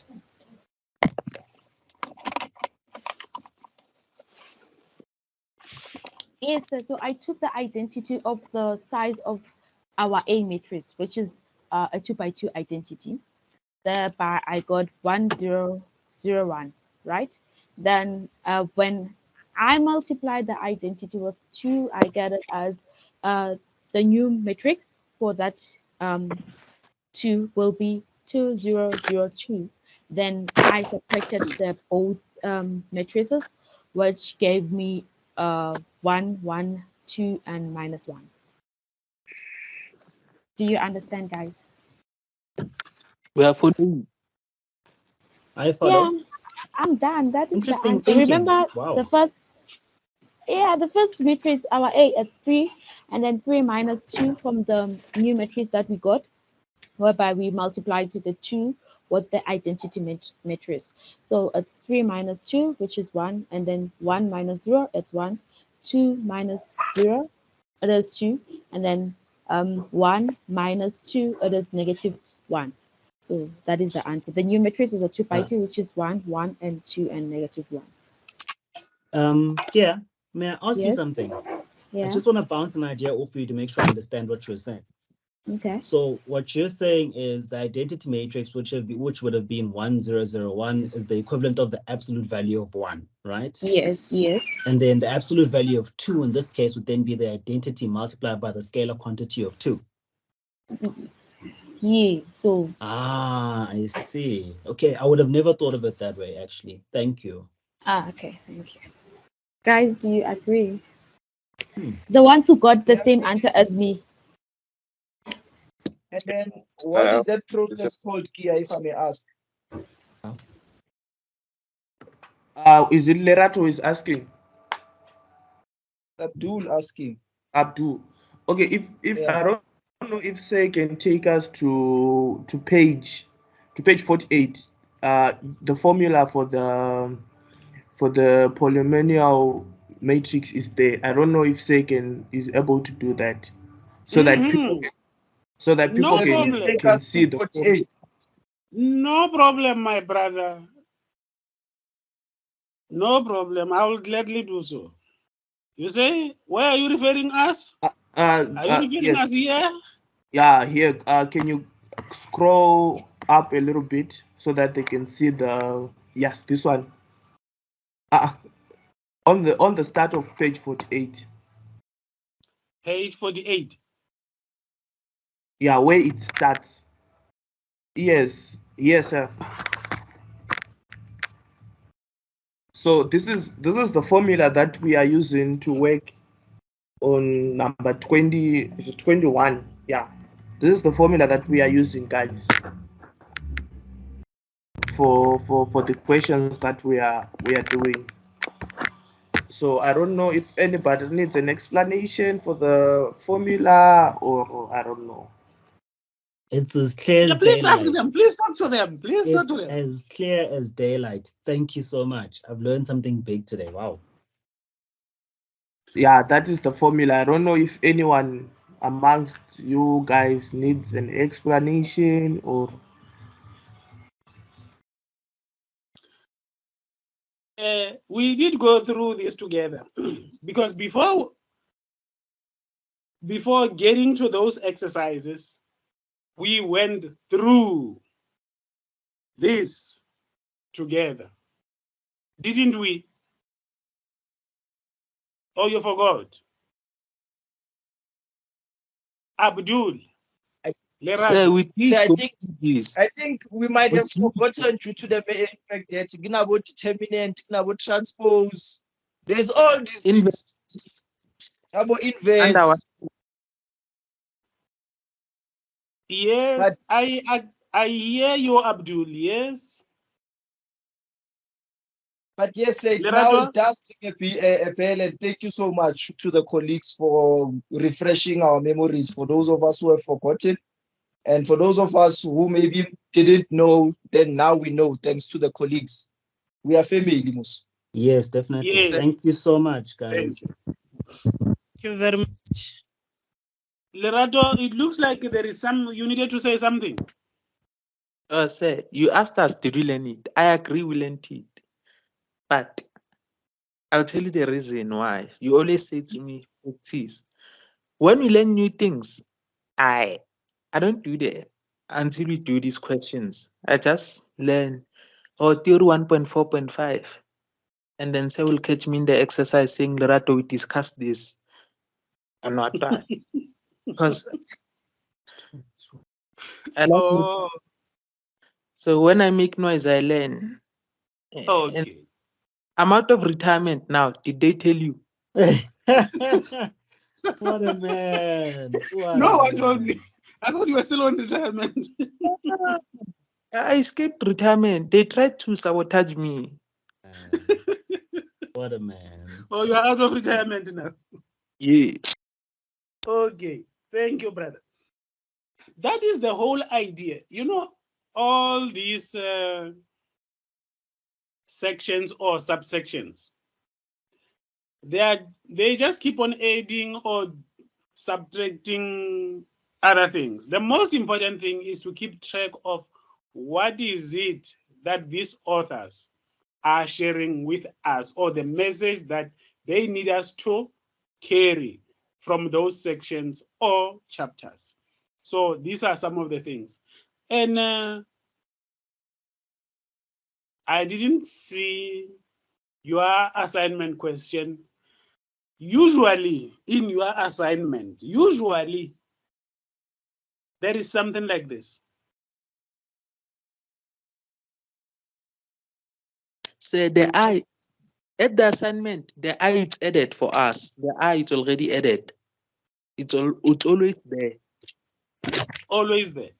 Yes, so I took the identity of the size of our A matrix, which is a 2 by 2 identity. Thereby I got 1001, right? Then when I multiply the identity with 2, I get it as the new matrix for that 2 will be 2002. Then I subtracted the both matrices, which gave me 1, 1, 2, and minus 1. Do you understand, guys? We are following. I follow. Yeah, I'm done. That is the Interesting answer. thinking. Remember Wow. the first matrix, our A, it's 3, and then 3 minus 2 from the new matrix that we got, whereby we multiplied the 2 with the identity matrix. So it's 3 minus 2, which is 1, and then 1 minus 0, it's 1. 2 minus 0, it is 2, and then 1 minus 2, it is negative 1. So that is the answer. The new matrix is a 2 by 2, which is 1, 1, and 2, and negative 1. Yeah, may I ask you Yes. something? Yeah. I just want to bounce an idea off you to make sure I understand what you're saying. Okay. So what you're saying is the identity matrix, which would have been 1001, is the equivalent of the absolute value of 1, right? Yes, yes. And then the absolute value of 2 in this case would then be the identity multiplied by the scalar quantity of 2. Yeah, so. Ah, I see. Okay, I would have never thought of it that way, actually. Thank you. Okay, thank you. Guys, do you agree? The ones who got the same answer as me. And then what is that process called, Kia, if I may ask? Is it Lerato who is asking? Abdul asking. Abdul. Okay, if Yeah. I don't know if Say can take us to page 48. The formula for the polynomial matrix is there. I don't know if Say is able to do that, so that people No problem. can see the formula. No problem, my brother. No problem. I will gladly do so. You say, where are you referring us? Are you referring us here? Yeah, here. Can you scroll up a little bit so that they can see the this one. On the start of page 48. Page 48. Yeah, where it starts. Yes, sir. So this is the formula that we are using to work on number 20. Is it 21? Yeah. This is the formula that we are using, guys, for the questions that we are doing. So I don't know if anybody needs an explanation for the formula, or I don't know. It's as clear as please daylight. ask them. Please talk to them. Please talk to them. As clear as daylight. Thank you so much. I've learned something big today. Wow. Yeah, that is the formula. I don't know if anyone amongst you guys needs an explanation or. We did go through this together because before getting to those exercises, we went through this together, didn't we? Oh, you forgot? Abdul. Sir, we I think we might have forgotten due to the mere fact that about determinant, about transpose. There's all these things. About inverse. Yes, I hear you, Abdul. Yes. But yes, now Lerato? it does ring a bell, and thank you so much to the colleagues for refreshing our memories for those of us who have forgotten. And for those of us who maybe didn't know, then now we know thanks to the colleagues. We are family, Mus. Yes, definitely. Yes. Thank you so much, guys. Thank you. Thank you very much. Lerato, it looks like there is you needed to say something. Sir, you asked us, did we learn it? I agree we learned it. But I'll tell you the reason why. You always say to me, practice. When we learn new things, I don't do that until we do these questions. I just learn, theory 1.4.5. And then say will catch me in the exercise saying, Lerato, we discussed this. And not that. Because I like Oh, so when I make noise, I learn. And okay. I'm out of retirement now. Did they tell you? What a man. What No a one told man. me. I thought you were still on retirement. I escaped retirement. They tried to sabotage me. What a man. Oh, you're out of retirement now. Yes. Okay. Thank you, brother. That is the whole idea. You know, all these sections or subsections, they just keep on adding or subtracting other things. The most important thing is to keep track of what is it that these authors are sharing with us, or the message that they need us to carry from those sections or chapters. So these are some of the things. And I didn't see your assignment question. Usually in your assignment, there is something like this. So the I at the assignment, the I is added for us. The I is already added. It's always there. Always there.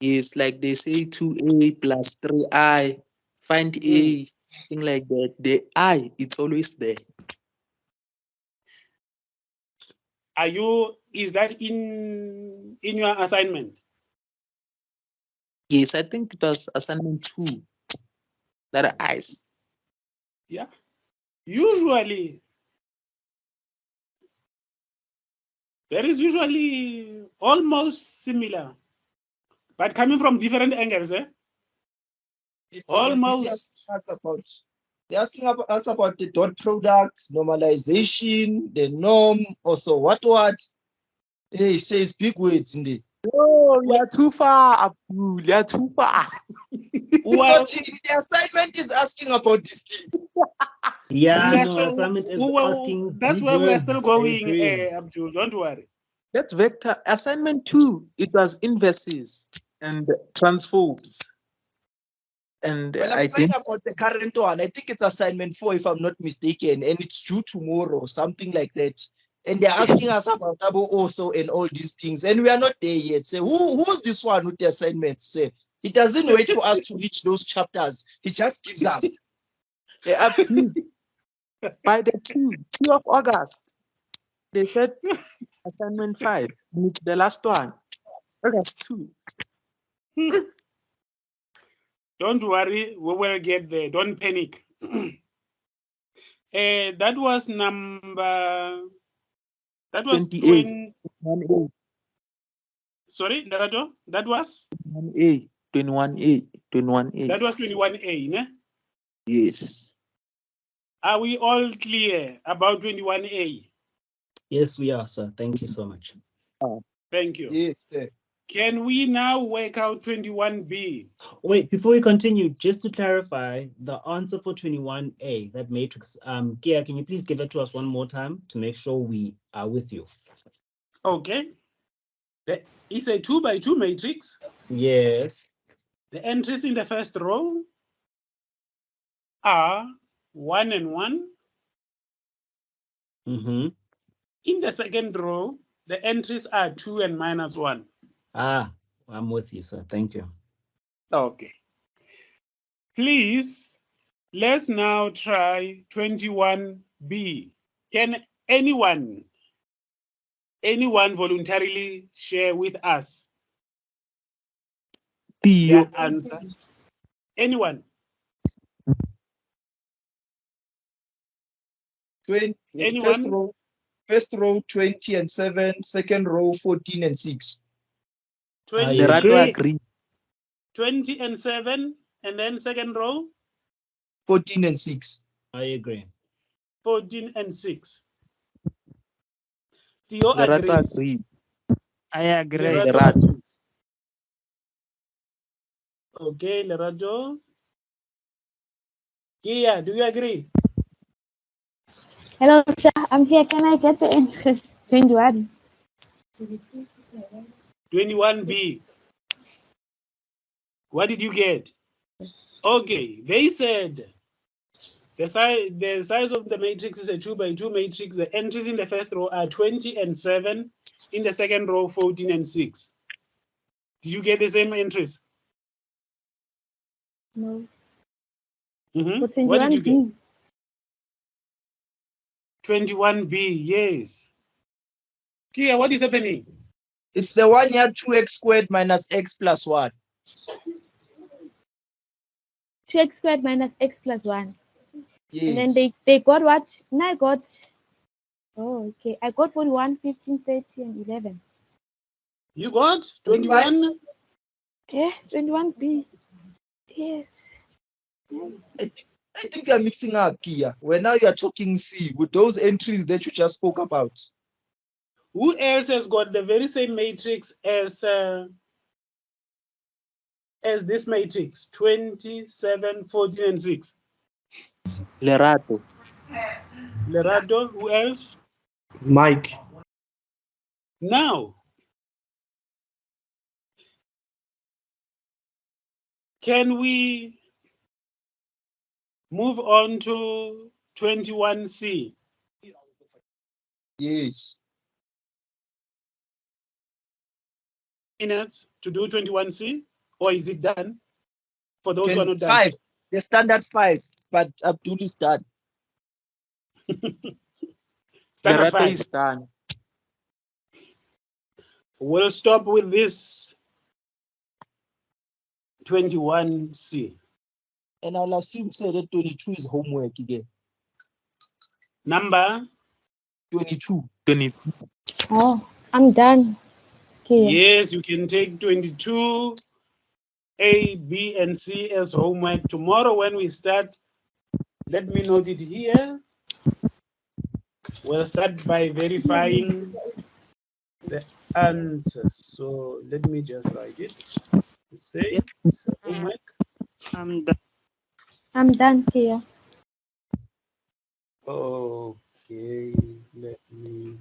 Yes, like they say 2A plus 3I, find A, something like that. The I, it's always there. Is that in your assignment? Yes, I think it was assignment 2. That are I's. Yeah. Usually, there is usually almost similar, but coming from different angles, eh? Almost. They're asking us about the dot product, normalization, the norm, also what. Hey, he says big words in there. Oh, you're too far, Abdul. You're too far. Well, the assignment is asking about this thing. Yeah, no, assignment is asking. That's where we are still going, Abdul. Don't worry. That's vector. Assignment 2, it was inverses and transforms. And well, I'm saying about the current one. I think it's assignment 4, if I'm not mistaken, and it's due tomorrow, something like that. And they're asking us about double author and all these things, and we are not there yet. Say, who's this one with the assignments? Say, he doesn't wait for us to reach those chapters. He just gives us. By the 2 of August, they said assignment 5. It's the last one. August 2. Don't worry, we will get there. Don't panic. That was number. That was 28. Sorry, Narato? That was 21A. 21A. 21A. That was 21A, ne? Yes. Are we all clear about 21A? Yes, we are, sir. Thank you so much. Thank you. Yes, sir. Can we now work out 21B? Wait, before we continue, just to clarify, the answer for 21A, that matrix, Kia, can you please give it to us one more time to make sure we are with you? Okay. It's a 2x2 matrix. Yes. The entries in the first row are 1 and 1. Mm-hmm. In the second row, the entries are 2 and -1. Ah, I'm with you, sir. Thank you. Okay. Please Let's now try 21B. Can anyone voluntarily share with us their answer? Anyone? 20, Anyone? first row 20 and 7, second row 14 and 6. 20, Lerato agree. 20 and 7, and then second row 14 and 6. I agree. 14 and 6. Theo Lerato agrees. agree. I agree. Lerato agrees. Okay, Lerato. Kia, do you agree? Hello, sir. I'm here. Can I get the interest? 21. 21B. What did you get? Okay, they said the size of the matrix is a 2 by 2 matrix. The entries in the first row are 20 and 7. In the second row, 14 and 6. Did you get the same entries? No. Mm-hmm. What did you get? 21B, yes. Kia, what is happening? It's the one here, 2x squared minus x plus 1. 2x squared minus x plus 1. Yes. And then they got what? And I got, oh, okay. I got 41, 15, 30, and 11. You got 21? Yeah, 21B. Yes. I think you're mixing up, Kia. Where now you're talking C with those entries that you just spoke about. Who else has got the very same matrix as this matrix? 27, 14, and 6. Lerato. Lerato, who else? Mike. Now, can we move on to 21C? Yes. Minutes to do 21C, or is it done? For those who are not done. 5. The standard 5, but Abdul is done. Standard Lerato 5 is done. We'll stop with this 21C. And I'll assume say that 22 is homework again. Number? 22. Oh, I'm done. Okay. Yes, you can take 22, A, B, and C as homework. Tomorrow when we start, let me note it here. We'll start by verifying the answers. So let me just write it. Say it's homework. I'm done. I'm done here. Okay, let me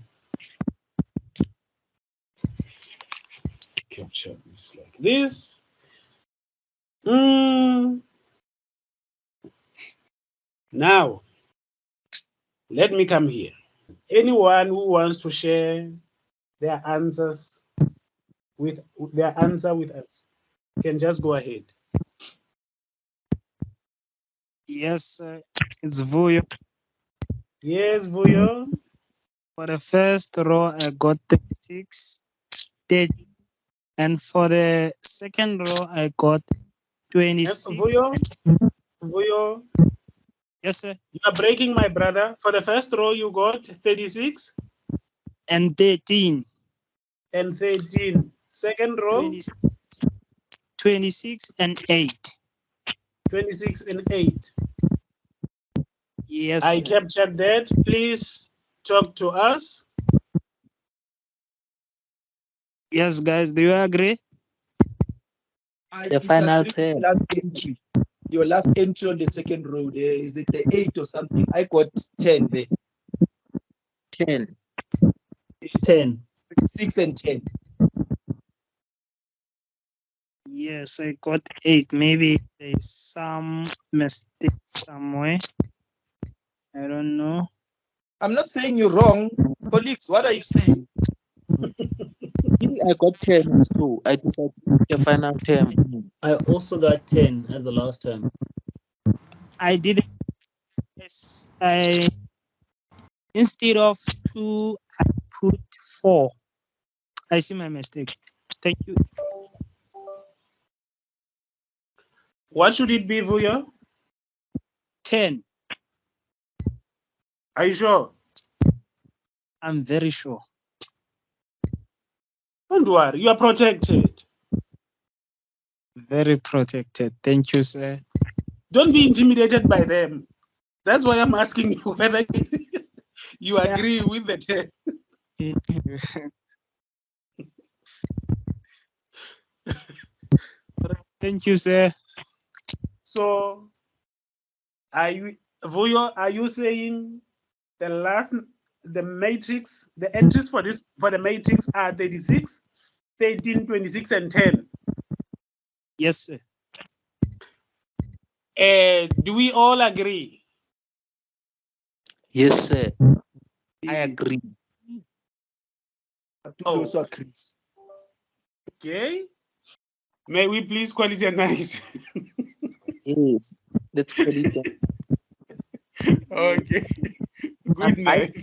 capture this like this. Now, let me come here. Anyone who wants to share their answers with us can just go ahead. Yes, it's Vuyo. Yes, Vuyo. For the first row, I got 36, 30, and for the second row, I got 26. Vuyo. Yes, sir. You are breaking, my brother. For the first row, you got 36 and 13. And 13. Second row, 26 and 8. 26 and 8. Yes. I captured that. Please talk to us. Yes, guys. Do you agree? The final term. Last entry. Your last entry on the second row there, is it the 8 or something? I got 10 there. 10. 10. 6 and 10. Yes, I got 8. Maybe there's some mistake somewhere. I don't know. I'm not saying you're wrong. Colleagues, what are you saying? I got 10, so I decided the final term. I also got 10 as the last term. I didn't. Yes, I instead of 2, I put 4. I see my mistake. Thank you. What should it be, Vuyo? 10. Are you sure? I'm very sure. Don't worry, you are protected. Very protected. Thank you, sir. Don't be intimidated by them. That's why I'm asking you whether you agree with the 10. Thank you, sir. So, Vuyo, are you saying the matrix, the entries for the matrix are 36, 13, 26, and 10? Yes, sir. Do we all agree? Yes, sir. I agree. Also agrees. Okay. May we please call it a night? Yes. Let's call it. Okay. Good night.